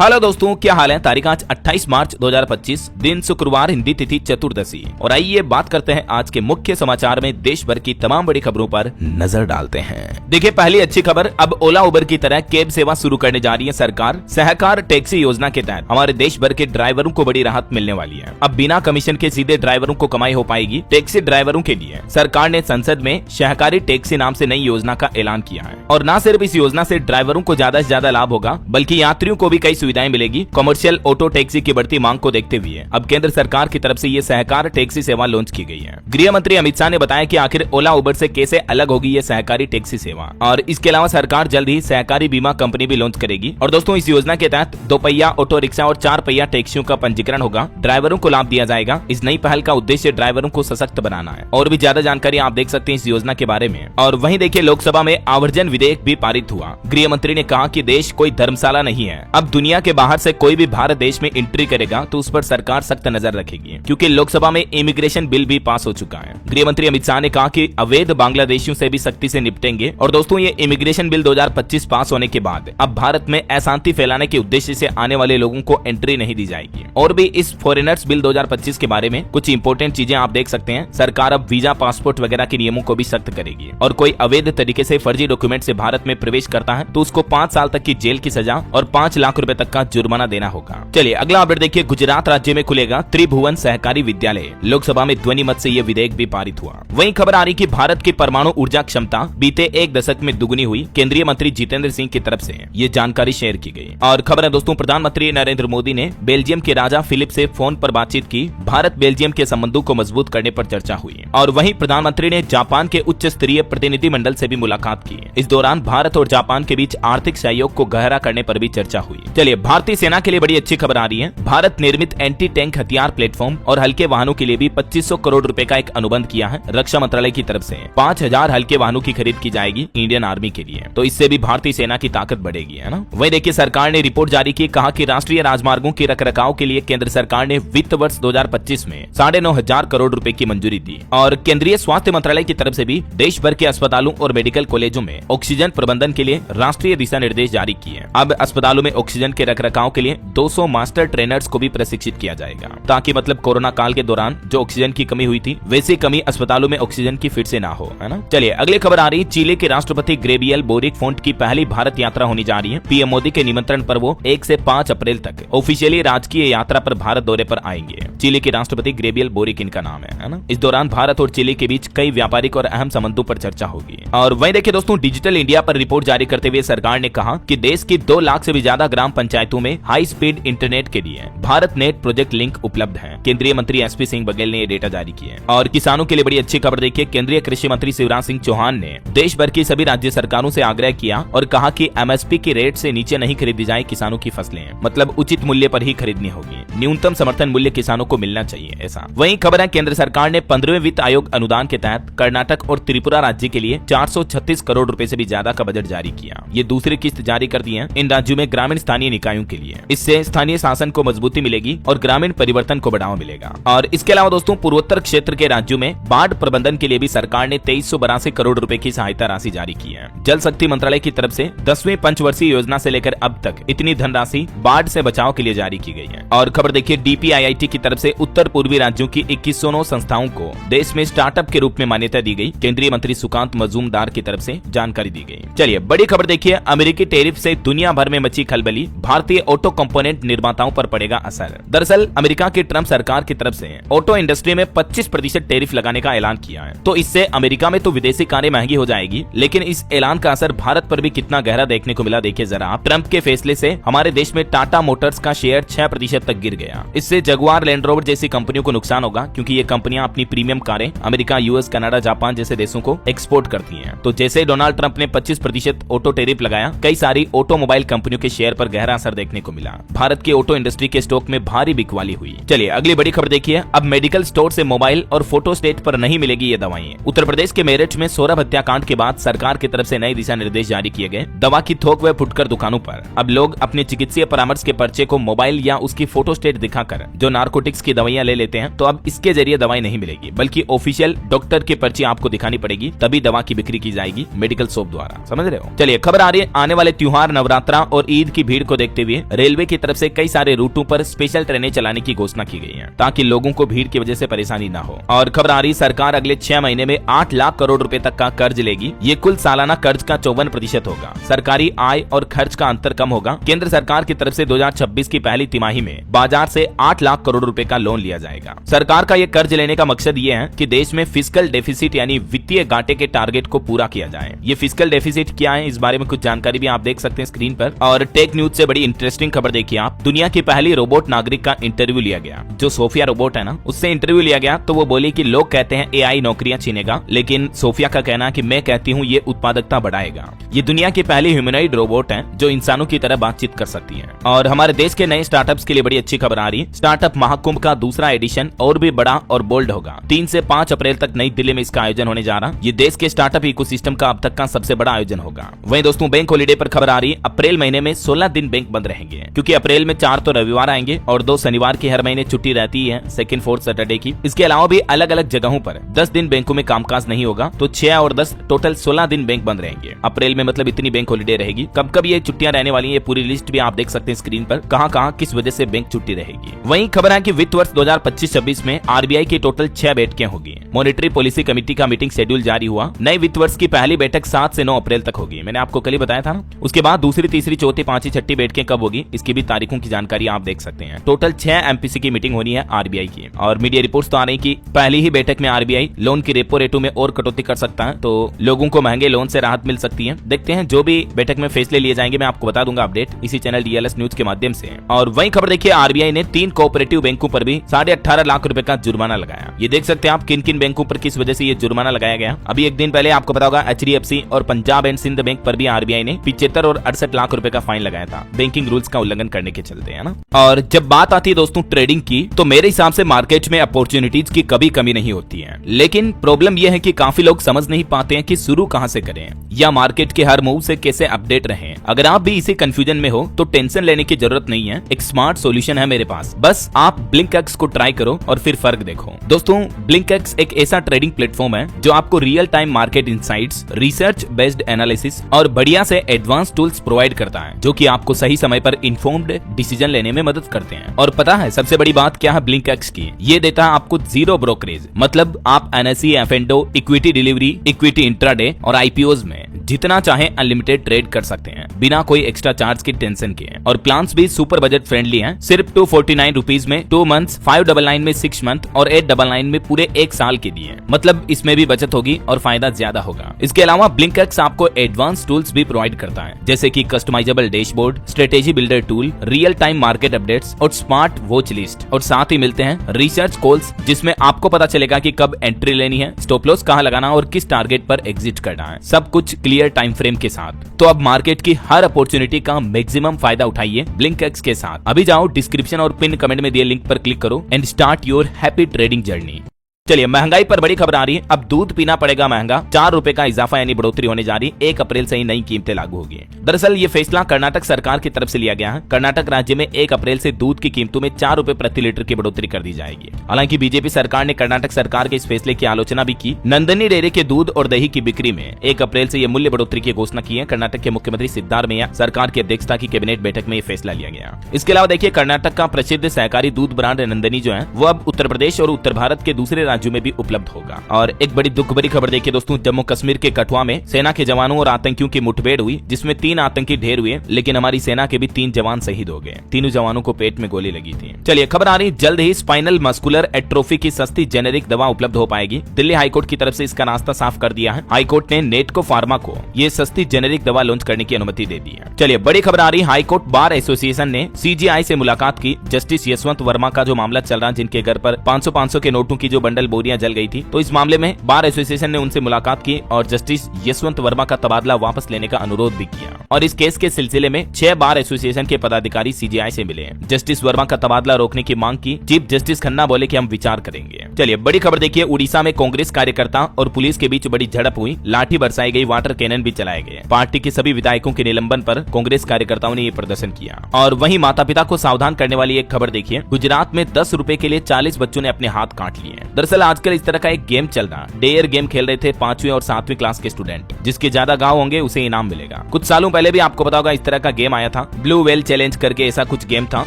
Hello दोस्तों, क्या हाल है। तारीख आज 28 मार्च 2025, दिन शुक्रवार, हिंदी तिथि चतुर्दशी। और आइए बात करते हैं आज के मुख्य समाचार में देश भर की तमाम बड़ी खबरों पर नजर डालते हैं। देखिए, पहली अच्छी खबर, अब ओला उबर की तरह कैब सेवा शुरू करने जा रही है सरकार। सहकार टैक्सी योजना के तहत हमारे देश भर के ड्राइवरों को बड़ी राहत मिलने वाली है। अब बिना कमीशन के सीधे ड्राइवरों को कमाई हो पाएगी। टैक्सी ड्राइवरों के लिए सरकार ने संसद में सहकारी टैक्सी नाम से नई योजना का ऐलान किया है। और न सिर्फ इस योजना से ड्राइवरों को ज्यादा से ज्यादा लाभ होगा, बल्कि यात्रियों को भी कई सुविधाएं मिलेगी। कमर्शियल ऑटो टैक्सी की बढ़ती मांग को देखते हुए अब केंद्र सरकार की तरफ से ये सहकार टैक्सी सेवा लॉन्च की गई है। गृह मंत्री अमित शाह ने बताया कि आखिर ओला उबर से कैसे अलग होगी ये सहकारी टैक्सी सेवा। और इसके अलावा सरकार जल्द ही सहकारी बीमा कंपनी भी लॉन्च करेगी। और दोस्तों, इस योजना के तहत 2 पहिया ऑटो रिक्शा और 4 पहिया टैक्सियों का पंजीकरण होगा। ड्राइवरों को लाभ दिया जाएगा। इस नई पहल का उद्देश्य ड्राइवरों को सशक्त बनाना है। और भी ज्यादा जानकारी आप देख सकते हैं इस योजना के बारे में। और वहीं देखिए, लोकसभा में आवर्जन विधेयक भी पारित हुआ। गृह मंत्री ने कहा कि देश कोई धर्मशाला नहीं है। अब दुनिया के बाहर से कोई भी भारत देश में एंट्री करेगा तो उस पर सरकार सख्त नजर रखेगी, क्योंकि लोकसभा में इमिग्रेशन बिल भी पास हो चुका है। गृह मंत्री अमित शाह ने कहा कि अवैध बांग्लादेशियों से भी सख्ती से निपटेंगे। और दोस्तों, ये इमिग्रेशन बिल 2025 पास होने के बाद अब भारत में अशांति फैलाने के उद्देश्य से आने वाले लोगों को एंट्री नहीं दी जाएगी। और भी इस फॉरेनर्स बिल 2025 के बारे में कुछ इंपोर्टेंट चीजें आप देख सकते हैं। सरकार अब वीजा, पासपोर्ट वगैरह के नियमों को भी सख्त करेगी। और कोई अवैध तरीके से फर्जी डॉक्यूमेंट से भारत में प्रवेश करता है तो उसको 5 साल तक की जेल की सजा और 5 लाख रुपए तक का जुर्माना देना होगा। चलिए अगला अपडेट देखिए, गुजरात राज्य में खुलेगा त्रिभुवन सहकारी विद्यालय। लोकसभा में ध्वनि मत से यह विधेयक भी पारित हुआ। वहीं खबर आ रही कि भारत की परमाणु ऊर्जा क्षमता बीते 1 दशक में दुगनी हुई। केंद्रीय मंत्री जितेंद्र सिंह की तरफ से ये जानकारी शेयर की गई। और खबर है दोस्तों, प्रधानमंत्री नरेंद्र मोदी ने बेल्जियम के राजा फिलिप से फोन पर बातचीत की। भारत बेल्जियम के संबंधों को मजबूत करने पर चर्चा हुई। और वहीं प्रधानमंत्री ने जापान के उच्च स्तरीय प्रतिनिधिमंडल से भी मुलाकात की। इस दौरान भारत और जापान के बीच आर्थिक सहयोग को गहरा करने पर भी चर्चा हुई। चलिए, भारतीय सेना के लिए बड़ी अच्छी खबर आ रही है। भारत निर्मित एंटी टैंक हथियार प्लेटफॉर्म और हल्के वाहनों के लिए भी 2500 करोड़ रुपए का एक अनुबंध किया है रक्षा मंत्रालय की तरफ से। 5000 हल्के वाहनों की खरीद की जाएगी इंडियन आर्मी के लिए। तो इससे भी भारतीय सेना की ताकत बढ़ेगी, है ना। वहीं देखिए, सरकार ने रिपोर्ट जारी की, कहा कि राष्ट्रीय राजमार्गों के रखरखाव के लिए केंद्र सरकार ने वित्त वर्ष 2025 में 9,500 करोड़ रुपए की मंजूरी दी। और केंद्रीय स्वास्थ्य मंत्रालय की तरफ से भी देश भर के अस्पतालों और मेडिकल कॉलेजों में ऑक्सीजन प्रबंधन के लिए राष्ट्रीय दिशा निर्देश जारी किए। अब अस्पतालों में ऑक्सीजन के रखरखाव के लिए 200 मास्टर ट्रेनर्स को भी प्रशिक्षित किया जाएगा, ताकि मतलब कोरोना काल के दौरान जो ऑक्सीजन की कमी हुई थी वैसी कमी अस्पतालों में ऑक्सीजन की फिर से ना हो, है ना। चलिए अगली खबर आ रही, चिली के राष्ट्रपति गैब्रिएल बोरिक फोंट की पहली भारत यात्रा होने जा रही है। पीएम मोदी के निमंत्रण पर वो 1 से 5 अप्रैल तक ऑफिशियली राजकीय यात्रा पर भारत दौरे पर आएंगे। चिली के राष्ट्रपति गैब्रिएल बोरिक इनका नाम है ना। इस दौरान भारत और चिली के बीच कई व्यापारिक और अहम संबंधों पर चर्चा होगी। और वहीं देखिए दोस्तों, डिजिटल इंडिया पर रिपोर्ट जारी करते हुए सरकार ने कहा कि देश की 2 लाख से भी ज्यादा ग्राम पंचायतों में हाई स्पीड इंटरनेट के लिए भारत नेट प्रोजेक्ट लिंक उपलब्ध है। केंद्रीय मंत्री एसपी सिंह बघेल ने ये डेटा जारी किया है। और किसानों के लिए बड़ी अच्छी खबर देखिए, केंद्रीय कृषि मंत्री शिवराज सिंह चौहान ने देश भर की सभी राज्य सरकारों से आग्रह किया और कहा कि एमएसपी की रेट से नीचे नहीं खरीदी जाए किसानों की फसलें, मतलब उचित मूल्य पर ही खरीदनी होगी। न्यूनतम समर्थन मूल्य किसानों को मिलना चाहिए, ऐसा। वहीं खबर है, केंद्र सरकार ने 15वें वित्त आयोग अनुदान के तहत कर्नाटक और त्रिपुरा राज्य के लिए 436 करोड़ रुपए से भी ज्यादा का बजट जारी किया। ये दूसरी किस्त जारी कर दी है इन राज्यों में ग्रामीण स्थानीय निकायों के लिए। इससे स्थानीय शासन को मजबूती मिलेगी और ग्रामीण परिवर्तन को बढ़ावा मिलेगा। और इसके अलावा दोस्तों, पूर्वोत्तर क्षेत्र के राज्यों में बाढ़ प्रबंधन के लिए भी सरकार ने 2382 करोड़ रुपए की सहायता राशि जारी की है। जल शक्ति मंत्रालय की तरफ से 10वीं पंचवर्षीय योजना से लेकर अब तक इतनी धनराशि बाढ़ से बचाव के लिए जारी की गई है। और खबर देखिए, डीपीआईआईटी की तरफ से उत्तर पूर्वी राज्यों की 2109 संस्थाओं को देश में स्टार्टअप के रूप में मान्यता दी गई। केंद्रीय मंत्री सुकांत मजूमदार की तरफ से जानकारी दी गई। चलिए बड़ी खबर देखिए, अमेरिकी टैरिफ से दुनिया भर में मची खलबली, भारतीय ऑटो कंपोनेंट निर्माताओं पर पड़ेगा असर। दरअसल अमेरिका की ट्रंप सरकार की तरफ से ऑटो इंडस्ट्री में 25% टैरिफ लगाने का ऐलान किया है। तो इससे अमेरिका में तो विदेशी कारें महंगी हो जाएगी, लेकिन इस ऐलान का असर भारत पर भी कितना गहरा देखने को मिला देखिए जरा। ट्रंप के फैसले से हमारे देश में टाटा मोटर्स का शेयर 6% तक गिर गया। इससे जगुआर, लैंड रोवर जैसी कंपनियों को नुकसान होगा, क्योंकि ये कंपनियां अपनी प्रीमियम कारें अमेरिका, यूएस, कनाडा, जापान जैसे देशों को एक्सपोर्ट करती हैं। तो जैसे डोनाल्ड ट्रंप ने 25% ऑटो टैरिफ लगाया, कई सारी ऑटोमोबाइल कंपनियों के शेयर पर गहरा असर देखने को मिला। भारत की ऑटो इंडस्ट्री के स्टॉक में भारी बिकवाली हुई। चलिए अगली बड़ी खबर देखिए, अब मेडिकल स्टोर से मोबाइल और फोटो स्टेट पर नहीं मिलेगी ये दवाएं। उत्तर प्रदेश के मेरठ में सौरभ हत्याकांड के बाद सरकार की तरफ से नए दिशा निर्देश जारी किए गए। दवा की थोक व फुटकर दुकानों पर अब लोग अपने चिकित्सीय परामर्श के पर्चे को मोबाइल या उसकी फोटो स्टेट दिखाकर जो नारकोटिक्स की दवाइयां ले लेते हैं, तो अब इसके जरिए दवाई नहीं मिलेगी, बल्कि ऑफिशियल डॉक्टर की पर्ची आपको दिखानी पड़ेगी, तभी दवा की बिक्री की जाएगी मेडिकल शॉप द्वारा। समझ रहे हो। चलिए खबर आ रही है, आने वाले त्योहार, नवरात्रा और ईद की भीड़ को देखते देखते हुए रेलवे की तरफ से कई सारे रूटों पर स्पेशल ट्रेनें चलाने की घोषणा की गई है ताकि लोगों को भीड़ की वजह से परेशानी न हो। और खबर आ रही, सरकार अगले 6 महीने में 8 लाख करोड़ रुपए तक का कर्ज लेगी। ये कुल सालाना कर्ज का 54% होगा। सरकारी आय और खर्च का अंतर कम होगा। केंद्र सरकार की तरफ से 2026 की पहली तिमाही में बाजार से 8 लाख करोड़ रुपए का लोन लिया जाएगा। सरकार का ये कर्ज लेने का मकसद ये है कि देश में फिस्कल डेफिसिट यानी वित्तीय घाटे के टारगेट को पूरा किया जाए। ये फिस्कल डेफिसिट क्या है, इस बारे में कुछ जानकारी भी आप देख सकते हैं स्क्रीन पर। और टेक न्यूज से बड़ी इंटरेस्टिंग खबर देखिए आप, दुनिया की पहली रोबोट नागरिक का इंटरव्यू लिया गया। जो सोफिया रोबोट है ना, उससे इंटरव्यू लिया गया तो वो बोली कि लोग कहते हैं एआई नौकरियां छीनेगा, लेकिन सोफिया का कहना है कि मैं कहती हूँ ये उत्पादकता बढ़ाएगा। ये दुनिया की पहली ह्यूमनॉइड रोबोट है जो इंसानों की तरह बातचीत कर सकती है। और हमारे देश के नए स्टार्टअप्स के लिए बड़ी अच्छी खबर आ रही, स्टार्टअप महाकुंभ का दूसरा एडिशन और भी बड़ा और बोल्ड होगा। 3 से 5 अप्रैल तक नई दिल्ली में इसका आयोजन होने जा रहा। ये देश के स्टार्टअप इकोसिस्टम का अब तक का सबसे बड़ा आयोजन होगा। वहीं दोस्तों बैंक हॉलिडे पर खबर आ रही, अप्रैल महीने में 16 दिन बैंक बंद रहेंगे, क्योंकि अप्रैल में 4 तो रविवार आएंगे और 2 शनिवार की हर महीने छुट्टी रहती है, सेकंड फोर्थ सैटरडे की। इसके अलावा भी अलग अलग जगहों पर 10 दिन बैंकों में कामकाज नहीं होगा, तो 6 और 10 टोटल 16 दिन बैंक बंद रहेंगे अप्रैल में। मतलब इतनी बैंक हॉलिडे रहेगी। कब कब ये छुट्टियां रहने वाली है, ये पूरी लिस्ट भी आप देख सकते हैं स्क्रीन पर, कहां किस वजह से बैंक छुट्टी रहेगी। वहीं खबर है कि वित्त वर्ष 2025-26 में आरबीआई की टोटल 6 बैठकें होगी। मॉनेटरी पॉलिसी कमेटी का मीटिंग शेड्यूल जारी हुआ। नए वित्त वर्ष की पहली बैठक 7 से 9 अप्रैल तक होगी। मैंने आपको कल ही बताया था ना। उसके बाद दूसरी, तीसरी, चौथी, पांचवी, छठी बैठकें कब होगी, इसकी भी तारीखों की जानकारी आप देख सकते हैं। टोटल 6 एमपीसी की मीटिंग होनी है आरबीआई की। और मीडिया रिपोर्ट्स तो आ रही कि पहली ही बैठक में आरबीआई लोन की रेपो रेटों में और कटौती कर सकता है, तो लोगों को महंगे लोन से राहत मिल सकती है। देखते हैं जो भी बैठक में फैसले लिए जाएंगे, मैं आपको बता दूंगा अपडेट इसी चैनल डीएलएस न्यूज के माध्यम से। और वहीं खबर देखिए, आरबीआई ने 3 कोऑपरेटिव बैंकों पर भी 18.5 लाख रुपए का जुर्माना लगाया। ये देख सकते हैं आप किन किन बैंकों पर किस वजह से ये जुर्माना लगाया गया। अभी एक दिन पहले आपको पता होगा एचडीएफसी और पंजाब एंड सिंध बैंक पर भी आरबीआई ने 75 और 68 लाख रुपए का फाइन लगाया था, बैंकिंग रूल्स का उल्लंघन करने के चलते, है ना। और जब बात आती है दोस्तों ट्रेडिंग की, तो मेरे हिसाब से मार्केट में अपॉर्चुनिटीज की कभी कमी नहीं होती है, लेकिन प्रॉब्लम यह है कि काफी लोग समझ नहीं पाते हैं कि शुरू कहां से करें या मार्केट के हर मूव से कैसे अपडेट रहें। अगर आप भी इसी कंफ्यूजन में हो तो टेंशन लेने की जरूरत नहीं है, एक स्मार्ट सॉल्यूशन है मेरे पास। बस आप ब्लिंकएक्स को ट्राई करो और फिर फर्क देखो। दोस्तों ब्लिंकएक्स एक ऐसा ट्रेडिंग प्लेटफॉर्म है जो आपको real time market insights, research based analysis और बढ़िया से एडवांस टूल्स प्रोवाइड करता है, जो कि आपको सही समय पर इन्फॉर्म्ड डिसीजन लेने में मदद करते हैं। और पता है सबसे बड़ी बात क्या है ब्लिंकएक्स की, ये देता है आपको 0 ब्रोकरेज। मतलब आप NSE, F and O, equity delivery, equity intraday और आईपीओज में जितना चाहे अनलिमिटेड ट्रेड कर सकते हैं बिना कोई एक्स्ट्रा चार्ज की टेंशन के। और प्लान्स भी सुपर बजट फ्रेंडली हैं, सिर्फ 249 रुपीज में 2 मंथ्स, 599 में 6 मंथ और 899 में पूरे 1 साल के दिए। मतलब इसमें भी बचत होगी और फायदा ज्यादा होगा। इसके अलावा ब्लिंकएक्स आपको एडवांस टूल्स भी प्रोवाइड करता है, जैसे कि customisable dashboard, strategy builder tool, real time market updates और स्मार्ट वॉच लिस्ट। और साथ ही मिलते हैं रिसर्च कॉल्स, जिसमें आपको पता चलेगा कि कब एंट्री लेनी है, स्टॉप लॉस कहां लगाना और किस टारगेट पर एग्जिट करना है, सब कुछ क्लियर टाइम फ्रेम के साथ। तो अब मार्केट की हर अपॉर्चुनिटी का मैक्सिमम फायदा उठाइए ब्लिंकएक्स के साथ। अभी जाओ डिस्क्रिप्शन और पिन कमेंट में दिए लिंक पर क्लिक करो and start your happy trading journey. चलिए महंगाई पर बड़ी खबर आ रही है, अब दूध पीना पड़ेगा महंगा। 4 रुपए का इजाफा यानी बढ़ोतरी होने जा रही है। 1 अप्रैल से ही नई कीमतें लागू होगी। दरअसल ये फैसला कर्नाटक सरकार की तरफ से लिया गया है। कर्नाटक राज्य में 1 अप्रैल से दूध की कीमतों में 4 रुपए प्रति लीटर की बढ़ोतरी कर दी जाएगी। हालांकि बीजेपी सरकार ने कर्नाटक सरकार के इस फैसले की आलोचना भी की। नंदनी डेयरी के दूध और दही की बिक्री में 1 अप्रैल से ये मूल्य बढ़ोतरी की घोषणा की है। कर्नाटक के मुख्यमंत्री सिद्धारमैया सरकार की अध्यक्षता की कैबिनेट बैठक में ये फैसला लिया गया। इसके अलावा देखिए कर्नाटक का प्रसिद्ध सहकारी दूध ब्रांड नंदनी जो है वो अब उत्तर प्रदेश और उत्तर भारत के दूसरे राज्यों में भी उपलब्ध होगा। और एक बड़ी दुख भरी खबर देखिए दोस्तों, जम्मू कश्मीर के कठुआ में सेना के जवानों और आतंकियों की मुठभेड़ हुई, जिसमें 3 आतंकी ढेर हुए, लेकिन हमारी सेना के भी 3 जवान शहीद हो गए। तीनों जवानों को पेट में गोली लगी थी। चलिए खबर आ रही, जल्द ही स्पाइनल मस्कुलर एट्रोफी की सस्ती जेनेरिक दवा उपलब्ध हो पाएगी। दिल्ली हाईकोर्ट की तरफ से इसका रास्ता साफ कर दिया है। हाईकोर्ट ने नेटको फार्मा को ये सस्ती जेनेरिक दवा लॉन्च करने की अनुमति दे दी है। चलिए बड़ी खबर आ रही, हाईकोर्ट बार एसोसिएशन ने सीजीआई से मुलाकात की। जस्टिस यशवंत वर्मा का जो मामला चल रहा, जिनके घर पर 500 के नोटों की जो बंडल बोरियां जल गई थी, तो इस मामले में बार एसोसिएशन ने उनसे मुलाकात की और जस्टिस यशवंत वर्मा का तबादला वापस लेने का अनुरोध भी किया। और इस केस के सिलसिले में 6 बार एसोसिएशन के पदाधिकारी सीजीआई से मिले। जस्टिस वर्मा का तबादला रोकने की मांग की। चीफ जस्टिस खन्ना बोले कि हम विचार करेंगे। चलिए बड़ी खबर देखिए, उड़ीसा में कांग्रेस कार्यकर्ता और पुलिस के बीच बड़ी झड़प हुई, लाठी बरसाई गई, वाटर कैनन भी चलाए गए। पार्टी के सभी विधायकों के निलंबन पर कांग्रेस कार्यकर्ताओं ने ये प्रदर्शन किया। और वहीं माता पिता को सावधान करने वाली एक खबर देखिए, गुजरात में 10 रुपए के लिए 40 बच्चों ने अपने हाथ काट लिए। दरअसल आजकल इस तरह का एक गेम चल रहा, डेयर गेम खेल रहे थे 5वीं और 7वीं क्लास के स्टूडेंट। जिसके ज्यादा घाव होंगे उसे इनाम मिलेगा। कुछ सालों पहले भी आपको पता होगा इस तरह का गेम आया था, ब्लू वेल चैलेंज करके ऐसा कुछ गेम था।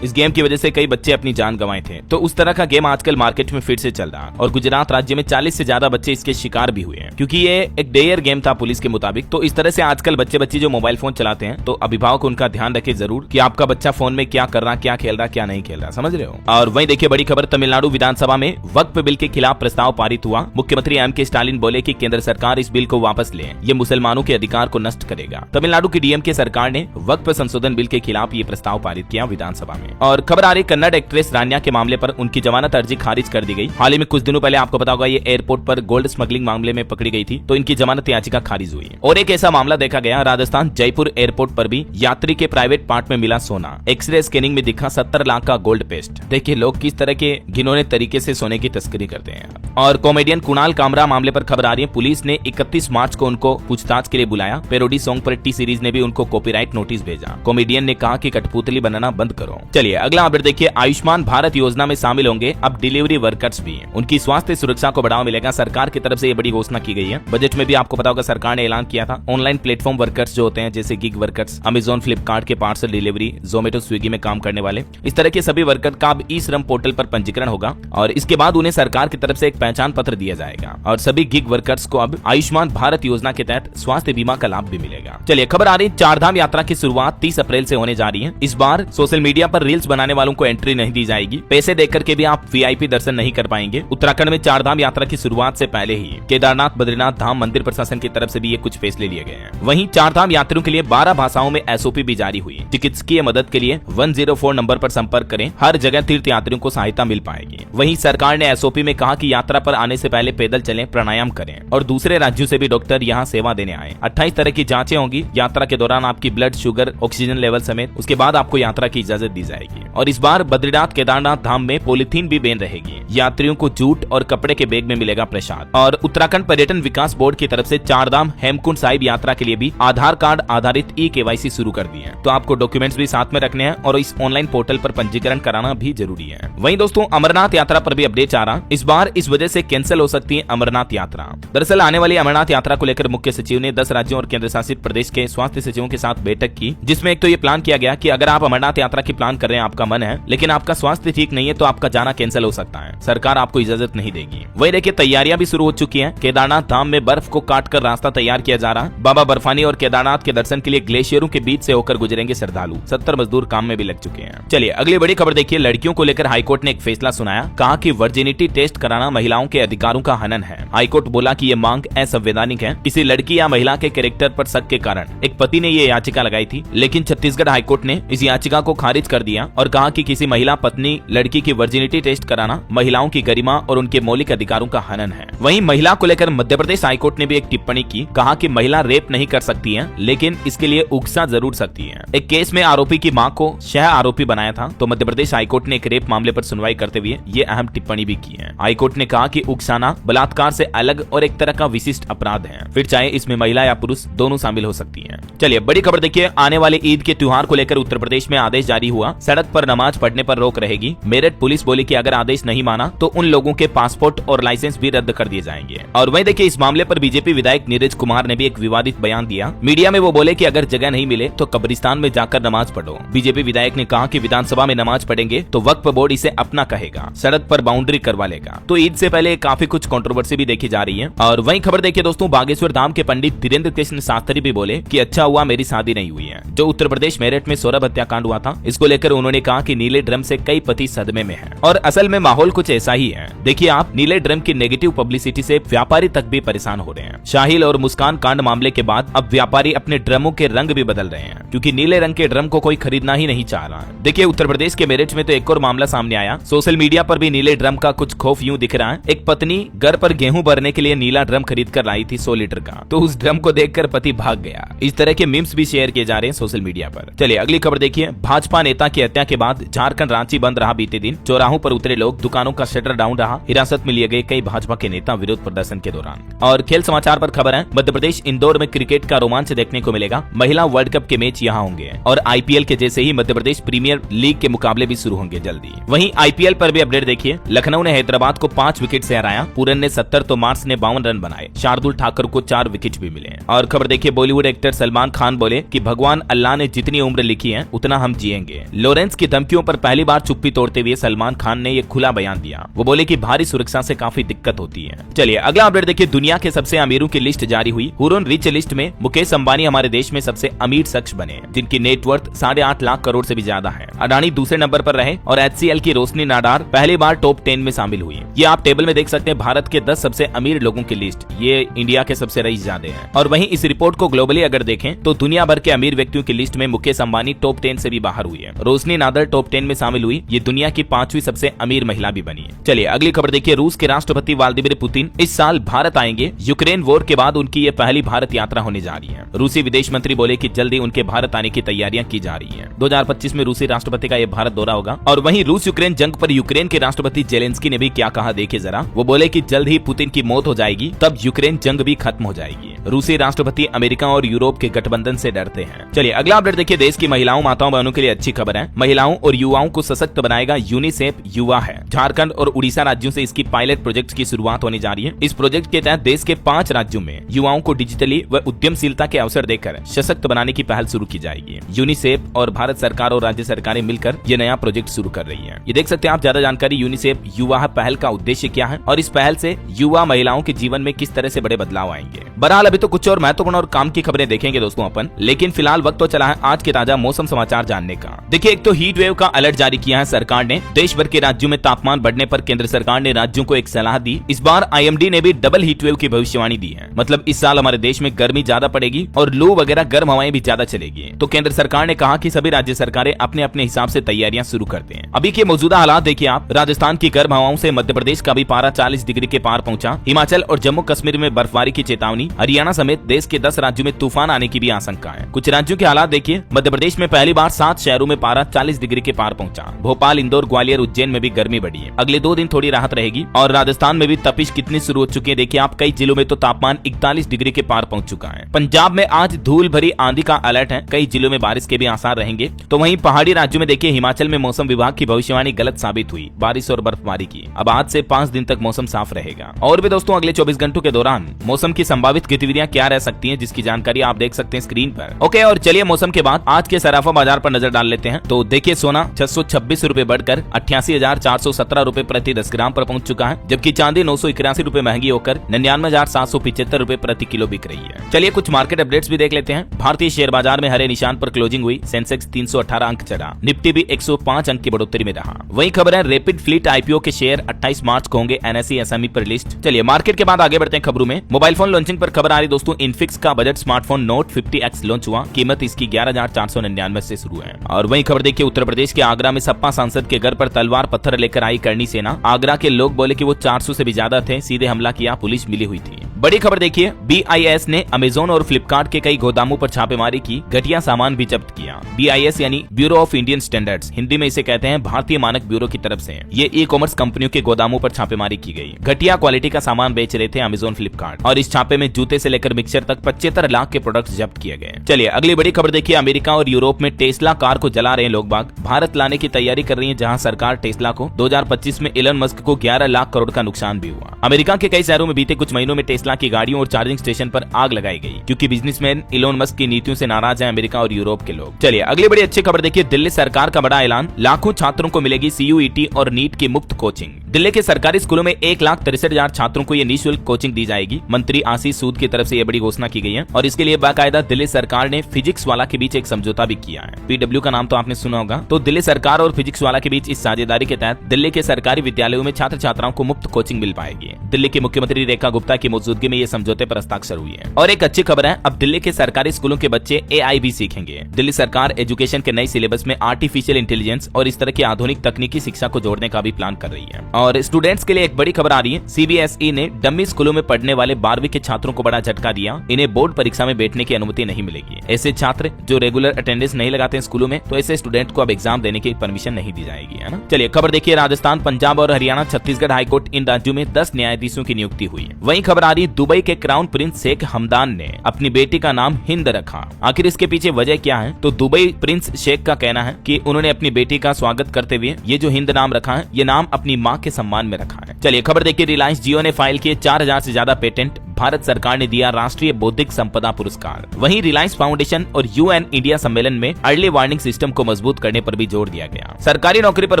इस गेम की वजह से कई बच्चे अपनी जान गंवाए थे। तो उस तरह का गेम आजकल मार्केट में फिर से चल रहा और गुजरात राज्य में 40 से ज्यादा बच्चे इसके शिकार भी हुए हैं, क्योंकि ये एक डेयर गेम था पुलिस के मुताबिक। तो इस तरह से आजकल बच्चे जो मोबाइल फोन चलाते हैं, तो अभिभावक उनका ध्यान रखे जरूर कि आपका बच्चा फोन में क्या कर रहा, क्या खेल रहा, क्या नहीं खेल रहा, समझ रहे हो। और वहीं देखिए बड़ी खबर, तमिलनाडु विधानसभा में वक्फ बिल के खिलाफ प्रस्ताव पारित हुआ। मुख्यमंत्री एम.के. स्टालिन बोले कि केंद्र सरकार इस बिल को वापस ले, ये मुसलमानों के अधिकार को नष्ट करेगा। तमिलनाडु की डीएमके सरकार ने वक्फ संशोधन बिल के खिलाफ ये प्रस्ताव पारित किया विधानसभा में। और खबर आ रही कन्नड़ एक्ट्रेस रान्या के मामले पर उनकी जमानत अर्जी खारिज कर दी गई। हाल ही में कुछ दिनों पहले आपको पता होगा ये एयरपोर्ट पर गोल्ड स्मगलिंग मामले में पकड़ी गई थी, तो इनकी जमानत याचिका खारिज हुई। और एक ऐसा मामला देखा गया राजस्थान जयपुर एयरपोर्ट पर भी यात्री के प्राइवेट पार्ट में मिला सोना। एक्सरे स्कैनिंग में दिखा 70 लाख का गोल्ड पेस्ट। देखिए लोग किस तरह के घिनौने तरीके से सोने की तस्करी करते हैं। और कॉमेडियन कुणाल कामरा मामले पर खबर आ रही है, पुलिस ने 31 मार्च को उनको पूछताछ के लिए बुलाया। पैरोडी सॉन्ग पर टी सीरीज ने भी उनको कॉपीराइट नोटिस भेजा। कॉमेडियन ने कहा कि कठपुतली बनाना बंद करो। चलिए अगला अपडेट देखिए, आयुष्मान भारत योजना में शामिल होंगे अब डिलीवरी वर्कर्स भी। उनकी स्वास्थ्य सुरक्षा को बढ़ावा मिलेगा, सरकार की तरफ से ये बड़ी घोषणा की गई है। बजट में भी आपको पता होगा सरकार ने ऐलान किया था, ऑनलाइन प्लेटफॉर्म वर्कर्स जो होते हैं जैसे गिग वर्कर्स, अमेजॉन फ्लिपकार्ट के पार्सल डिलीवरी, जोमेटो स्विगी में काम करने वाले, इस तरह के सभी वर्कर का अब ई श्रम पोर्टल पर पंजीकरण होगा और इसके बाद उन्हें सरकार की तरफ से एक पहचान पत्र दिया जाएगा। और सभी गिग वर्कर्स को अब आयुष्मान भारत योजना के तहत स्वास्थ्य बीमा का लाभ भी मिलेगा। चलिए खबर आ रही, चारधाम यात्रा की शुरुआत 30 अप्रैल से होने जा रही है। इस बार सोशल मीडिया पर रील्स बनाने वालों को एंट्री नहीं दी जाएगी। पैसे देकर के भी आप वीआईपी दर्शन नहीं कर पाएंगे। उत्तराखंड में चारधाम यात्रा की शुरुआत से पहले ही केदारनाथ बद्रीनाथ धाम मंदिर प्रशासन की तरफ से भी ये कुछ फैसले लिए गए हैं। वहीं चारधाम यात्रियों के लिए 12 भाषाओं में एसओपी भी जारी हुई। चिकित्सकीय मदद के लिए 104 नंबर पर संपर्क करें। हर जगह तीर्थ यात्रियों को सहायता मिल पाएगी। वहीं सरकार ने एसओपी में कहा कि यात्रा पर आने से पहले पैदल चलें, प्राणायाम करें और दूसरे राज्यों से भी डॉक्टर यहाँ सेवा देने आए। 28 तरह की जांचें होंगी यात्रा के दौरान, आपकी ब्लड शुगर, ऑक्सीजन लेवल समेत। उसके बाद आपको यात्रा की इजाजत दी जाएगी। और इस बार बद्रीनाथ केदारनाथ धाम में पॉलीथीन भी बैन रहेगी। यात्रियों को जूट और कपड़े के बैग में मिलेगा प्रसाद। और उत्तराखंड पर्यटन विकास बोर्ड की तरफ से चारधाम हेमकुंड साहिब यात्रा के लिए भी आधार कार्ड आधारित ई-केवाईसी शुरू कर दी है। तो आपको डॉक्यूमेंट्स भी साथ में रखने हैं और इस ऑनलाइन पोर्टल पर पंजीकरण कराना भी जरूरी है। वहीं दोस्तों अमरनाथ यात्रा पर भी अपडेट आ रहा, इस बार इस वजह से कैंसिल हो सकती है अमरनाथ यात्रा। दरअसल आने वाली अमरनाथ यात्रा को लेकर मुख्य सचिव ने 10 राज्यों और केंद्र शासित प्रदेश के स्वास्थ्य सचिवों के साथ बैठक की, जिसमें एक तो ये प्लान किया गया कि अगर आप अमरनाथ यात्रा की प्लान कर रहे हैं, आपका मन है लेकिन आपका स्वास्थ्य ठीक नहीं है, तो आपका जाना कैंसिल हो सकता है। सरकार आपको इजाजत नहीं देगी। वही देखिए तैयारियां भी शुरू हो चुकी हैं। केदारनाथ धाम में बर्फ को काट कर रास्ता तैयार किया जा रहा। बाबा बर्फानी और केदारनाथ के दर्शन के लिए ग्लेशियरों के बीच से होकर गुजरेंगे श्रद्धालु। 70 मजदूर काम में भी लग चुके हैं। चलिए अगली बड़ी खबर देखिए, लड़कियों को लेकर हाईकोर्ट ने एक फैसला सुनाया। कहा कि वर्जिनिटी टेस्ट कराना महिलाओं के अधिकारों का हनन है। हाईकोर्ट बोला कि ये मांग असंवैधानिक है। किसी लड़की या महिला के कैरेक्टर पर शक के कारण एक पति ने ये याचिका लगाई थी, लेकिन छत्तीसगढ़ हाईकोर्ट ने इस याचिका को खारिज कर दिया और कहा कि किसी महिला पत्नी लड़की की वर्जिनिटी टेस्ट कराना महिलाओं की गरिमा और उनके मौलिक अधिकारों का हनन है। वहीं महिला को लेकर मध्य प्रदेश हाईकोर्ट ने भी एक टिप्पणी की। कहा कि महिला रेप नहीं कर सकती है, लेकिन इसके लिए उकसा जरूर सकती है। एक केस में आरोपी की मां को सह आरोपी बनाया था, तो मध्य प्रदेश हाईकोर्ट ने एक रेप मामले पर सुनवाई करते हुए ये अहम टिप्पणी भी की है। हाईकोर्ट ने कहा कि उकसाना बलात्कार से अलग और एक तरह का विशिष्ट अपराध है, फिर चाहे इसमें महिला या पुरुष दोनों शामिल हो सकती हैं। चलिए बड़ी खबर देखिए, आने वाले ईद के त्योहार को लेकर उत्तर प्रदेश में आदेश जारी हुआ। सड़क पर नमाज पढ़ने पर रोक रहेगी। मेरठ पुलिस बोली कि अगर आदेश नहीं माना तो उन लोगों के पासपोर्ट और लाइसेंस भी रद्द कर दिए जाएंगे। और वहीं देखिए इस मामले पर बीजेपी विधायक नीरज कुमार ने भी एक विवादित बयान दिया। मीडिया में वो बोले कि अगर जगह नहीं मिले तो कब्रिस्तान में जाकर नमाज पढ़ो। बीजेपी विधायक ने कहा कि विधानसभा में नमाज पढ़ेंगे तो वक्फ बोर्ड इसे अपना कहेगा, सड़क पर बाउंड्री करवा लेगा। तो ईद से पहले काफी कुछ कंट्रोवर्सी भी देखी जा रही है। और वहीं खबर देखिए दोस्तों, बागेश्वर धाम के पंडित धीरेन्द्र कृष्ण शास्त्री भी बोले कि अच्छा हुआ मेरी शादी नहीं हुई है। जो उत्तर प्रदेश मेरठ में सौरभ हत्याकांड हुआ था, इसको लेकर उन्होंने कहा कि नीले ड्रम से कई पति सदमे में हैं और असल में माहौल कुछ ऐसा ही है। देखिए आप, नीले ड्रम की नेगेटिव पब्लिसिटी से व्यापारी तक भी परेशान हो रहे हैं। शाहिल और मुस्कान कांड मामले के बाद अब व्यापारी अपने ड्रमों के रंग भी बदल रहे हैं, क्योंकि नीले रंग के ड्रम को कोई खरीदना ही नहीं चाह रहा है। देखिए उत्तर प्रदेश के मेरठ में तो एक और मामला सामने आया। सोशल मीडिया पर भी नीले ड्रम का कुछ खौफ यूं दिख रहा है। एक पत्नी घर पर गेहूं भरने के लिए नीला ड्रम खरीद कर लाई थी 100 लीटर का, तो उस ड्रम को देखकर पति भाग गया। इस तरह के मीम्स भी शेयर किए जा रहे हैं सोशल मीडिया पर। चलिए अगली खबर देखिए, भाजपा नेता की हत्या के बाद झारखंड रांची बंद रहा बीते दिन। चौराहों पर उतरे लोग, दुकानों का शटर डाउन रहा, हिरासत में लिए गए कई भाजपा के नेता विरोध प्रदर्शन के दौरान। और खेल समाचार पर खबर है, मध्य प्रदेश इंदौर में क्रिकेट का रोमांच देखने को मिलेगा, महिला वर्ल्ड कप के मैच यहां होंगे और आईपीएल के जैसे ही मध्य प्रदेश प्रीमियर लीग के मुकाबले भी शुरू होंगे जल्दी। वहीं आईपीएल पर भी अपडेट देखिए, लखनऊ ने हैदराबाद को 5 विकेट से हराया, पूरन ने 70 तो मार्स ने 52 रन बनाए, शार्दुल ठाकुर को 4 विकेट भी मिले। और खबर देखिए, बॉलीवुड एक्टर सलमान खान बोले कि भगवान अल्लाह ने जितनी उम्र लिखी है उतना हम जिएंगे। लॉरेंस की धमकियों पर पहली बार चुप्पी तोड़ते हुए सलमान खान ने ये खुला बयान दिया। वो बोले कि भारी सुरक्षा से काफी दिक्कत होती है। चलिए अगला अपडेट देखिए, दुनिया के सबसे अमीरों की लिस्ट जारी हुई। हुरन रिच लिस्ट में मुकेश अंबानी हमारे देश में सबसे अमीर शख्स बने, जिनकी नेटवर्थ 8.5 लाख करोड़ से भी ज्यादा है। अडानी दूसरे नंबर पर रहे और HCL की रोशनी नाडार पहली बार टॉप 10 में शामिल हुई। ये आप टेबल में देख सकते हैं, भारत के 10 सबसे अमीर लोगों की लिस्ट, ये इंडिया के सबसे रईस ज्यादा है। और वहीं इस रिपोर्ट को ग्लोबली अगर देखें तो दुनिया भर के अमीर व्यक्तियों की लिस्ट में मुकेश अंबानी टॉप 10 से भी बाहर हुई है। रोशनी नादर टॉप 10 में शामिल हुई, ये दुनिया की 5वीं सबसे अमीर महिला भी बनी है। चलिए अगली खबर देखिए, रूस के राष्ट्रपति व्लादिमीर पुतिन इस साल भारत आएंगे। यूक्रेन वॉर के बाद उनकी ये पहली भारत यात्रा होने जा रही है। रूसी विदेश मंत्री बोले कि जल्दी उनके भारत आने की तैयारियां की जा रही है। 2025 में रूसी राष्ट्रपति का ये भारत दौरा होगा। और वहीं रूस यूक्रेन जंग पर यूक्रेन के राष्ट्रपति जेलेंस्की ने भी क्या कहा देखिए जरा। वो बोले कि जल्द ही पुतिन की मौत हो जाएगी, तब यूक्रेन जंग भी खत्म हो जाएगी। रूसी राष्ट्रपति अमेरिका और यूरोप के गठबंधन से डरते हैं। चलिए अगला अपडेट देखिए, देश की महिलाओं माताओं बहनों के लिए अच्छी खबर है। महिलाओं और युवाओं को सशक्त बनाएगा यूनिसेफ युवा है। झारखंड और उड़ीसा राज्यों से इसकी पायलट प्रोजेक्ट की शुरुआत होने जा रही है। इस प्रोजेक्ट के तहत देश के 5 राज्यों में युवाओं को डिजिटली व उद्यमशीलता के अवसर देकर सशक्त बनाने की पहल शुरू की जाएगी। यूनिसेफ और भारत सरकार और राज्य सरकारें मिलकर ये नया प्रोजेक्ट शुरू कर रही है। ये देख सकते हैं आप ज्यादा जानकारी यूनिसेफ युवा पहल का उद्देश्य क्या है और इस पहल से युवा महिलाओं के जीवन में किस तरह से बड़े बदलाव आएंगे। बहरहाल अभी तो कुछ और महत्वपूर्ण और काम की खबरें देखेंगे दोस्तों अपन, लेकिन फिलहाल वक्त तो चला है आज के ताजा मौसम समाचार जानने का। देखिए, एक तो हीट वेव का अलर्ट जारी किया है सरकार ने। देश भर के राज्यों में तापमान बढ़ने पर केंद्र सरकार ने राज्यों को एक सलाह दी। इस बार IMD ने भी डबल हीट वेव की भविष्यवाणी दी है। मतलब इस साल हमारे देश में गर्मी ज्यादा पड़ेगी और लू वगैरह गर्म हवाएं भी ज्यादा चलेगी। तो केंद्र सरकार ने कहा कि सभी राज्य सरकारें अपने अपने हिसाब से तैयारियां शुरू कर दें। अभी के मौजूदा हालात देखिए आप, राजस्थान की गर्म हवाओं से मध्य प्रदेश का भी पारा 40 डिग्री के पार पहुंचा। हिमाचल और जम्मू कश्मीर में बर्फबारी की चेतावनी। हरियाणा समेत देश के 10 राज्यों में तूफान आने की भी आशंका है। कुछ राज्यों के हालात देखिए, मध्य प्रदेश में पहली बार 7 शहरों में पारा 40 डिग्री के पार पहुंचा। भोपाल, इंदौर, ग्वालियर, उज्जैन में भी गर्मी बढ़ी है। अगले 2 दिन थोड़ी राहत रहेगी। और राजस्थान में भी तपिश कितनी शुरू हो चुकी है देखिए आप, कई जिलों में तो तापमान 41 डिग्री के पार पहुंच चुका है। पंजाब में आज धूल भरी आंधी का अलर्ट है, कई जिलों में बारिश के भी आसार रहेंगे। तो वहीं पहाड़ी राज्यों में देखिए, हिमाचल में मौसम विभाग की भविष्यवाणी गलत साबित हुई, बारिश और बर्फबारी की। अब आज से 5 दिन तक मौसम साफ रहेगा। और भी दोस्तों अगले 24 घंटों के दौरान मौसम की संभावित गतिविधियां क्या रह सकती हैं, जिसकी जानकारी आप देख सकते हैं स्क्रीन पर। ओके, और चलिए मौसम के बाद आज के सराफा बाजार पर नजर डाल लेते हैं। तो देखिए, सोना 626 रुपए बढ़कर 88,417 रुपए प्रति 10 ग्राम पर पहुंच चुका है, जबकि चांदी 981 रुपए महंगी होकर 99,775 रुपए प्रति किलो बिक रही है। चलिए कुछ मार्केट अपडेट्स भी देख लेते हैं। भारतीय शेयर बाजार में हरे निशान पर क्लोजिंग हुई। सेंसेक्स 318 अंक चढ़ा, निफ्टी भी 105 अंक की बढ़ोतरी में रहा। वही खबर है, रैपिड फ्लीट IPO के शेयर 28 मार्च को होंगे NSE SME पर लिस्ट। चलिए मार्केट के बाद आगे बढ़ते हैं खबरों में। मोबाइल फोन लॉन्चिंग पर खबर आ रही दोस्तों, इनफिक्स का budget smartphone note 50X launch हुआ। कीमत इसकी 11,499 से शुरू है। और वही खबर देखिए, उत्तर प्रदेश के आगरा में सपा सांसद के घर पर तलवार पत्थर लेकर आई करनी सेना। आगरा के लोग बोले कि वो 400 से भी ज्यादा थे, सीधे हमला किया, पुलिस मिली हुई थी। बड़ी खबर देखिए, BIS ने अमेजोन और फ्लिपकार्ट के कई गोदामों पर छापेमारी की, घटिया सामान भी जब्त किया। BIS यानी bureau of Indian standards, Hindi में इसे कहते हैं भारतीय मानक ब्यूरो की तरफ से ये ई-कॉमर्स कंपनियों के गोदामों पर छापेमारी की गई। घटिया क्वालिटी का सामान बेच रहे थे अमेजोन, फ्लिपकार्ट। और इस छापे में जूते से लेकर मिक्सर तक 75 लाख के प्रोडक्ट्स जब्त किए गए। चलिए अगली बड़ी खबर देखिए, अमेरिका और यूरोप में टेस्ला कार को जला रहे हैं लोग बाग। भारत लाने की तैयारी कर रही है, जहां सरकार टेस्ला को 2025 में इलन मस्क को 11 लाख करोड़ का नुकसान भी हुआ। अमेरिका के कई शहरों में बीते कुछ महीनों में टेस्ला की गाड़ियों और चार्जिंग स्टेशन पर आग लगाई गई, क्योंकि बिजनेसमैन इलोन मस्क की नीतियों से नाराज है अमेरिका और यूरोप के लोग। चलिए अगली बड़ी अच्छी खबर देखिए, दिल्ली सरकार का बड़ा ऐलान, लाखों छात्रों को मिलेगी CUET और नीट की मुफ्त कोचिंग। दिल्ली के सरकारी स्कूलों में 1,63,000 छात्रों को ये निःशुल्क कोचिंग दी जाएगी। मंत्री आशीष सूद की तरफ से ये बड़ी घोषणा की गई है और इसके लिए बाकायदा दिल्ली सरकार ने फिजिक्स वाला के बीच एक समझौता भी किया है। PW का नाम तो आपने सुना होगा। तो दिल्ली सरकार और फिजिक्स वाला के बीच इस साझेदारी के तहत दिल्ली के सरकारी विद्यालयों में छात्र छात्राओं को मुफ्त कोचिंग मिल पाएगी। दिल्ली की मुख्यमंत्री रेखा गुप्ता की मौजूदगी में ये समझौते पर हस्ताक्षर हुई है। और एक अच्छी खबर है, अब दिल्ली के सरकारी स्कूलों के बच्चे AI भी सीखेंगे। दिल्ली सरकार एजुकेशन के नए सिलेबस में आर्टिफिशियल इंटेलिजेंस और इस तरह की आधुनिक तकनीकी शिक्षा को जोड़ने का भी प्लान कर रही है। और और स्टूडेंट्स के लिए एक बड़ी खबर आ रही है, सीबीएसई ने डमी स्कूलों में पढ़ने वाले 12वीं के छात्रों को बड़ा झटका दिया। इन्हें बोर्ड परीक्षा में बैठने की अनुमति नहीं मिलेगी। ऐसे छात्र जो रेगुलर अटेंडेंस नहीं लगाते हैं स्कूलों में, तो ऐसे स्टूडेंट को अब एग्जाम देने की परमिशन नहीं दी जाएगी, है ना। चलिए खबर देखिए, राजस्थान, पंजाब और हरियाणा, छत्तीसगढ़ हाईकोर्ट, इन राज्यों में 10 न्यायाधीशों की नियुक्ति हुई है। वहीं खबर आ रही है, दुबई के क्राउन प्रिंस शेख हमदान ने अपनी बेटी का नाम हिंद रखा। आखिर इसके पीछे वजह क्या है? तो दुबई प्रिंस शेख का कहना है कि उन्होंने अपनी बेटी का स्वागत करते हुए ये जो हिंद नाम रखा है, ये नाम अपनी माँ के सम्मान में रखा है। चलिए खबर देखिए, रिलायंस जियो ने फाइल किए 4000 से ज्यादा पेटेंट, भारत सरकार ने दिया राष्ट्रीय बौद्धिक संपदा पुरस्कार। वहीं रिलायंस फाउंडेशन और यूएन इंडिया सम्मेलन में अर्ली वार्निंग सिस्टम को मजबूत करने पर भी जोर दिया गया। सरकारी नौकरी पर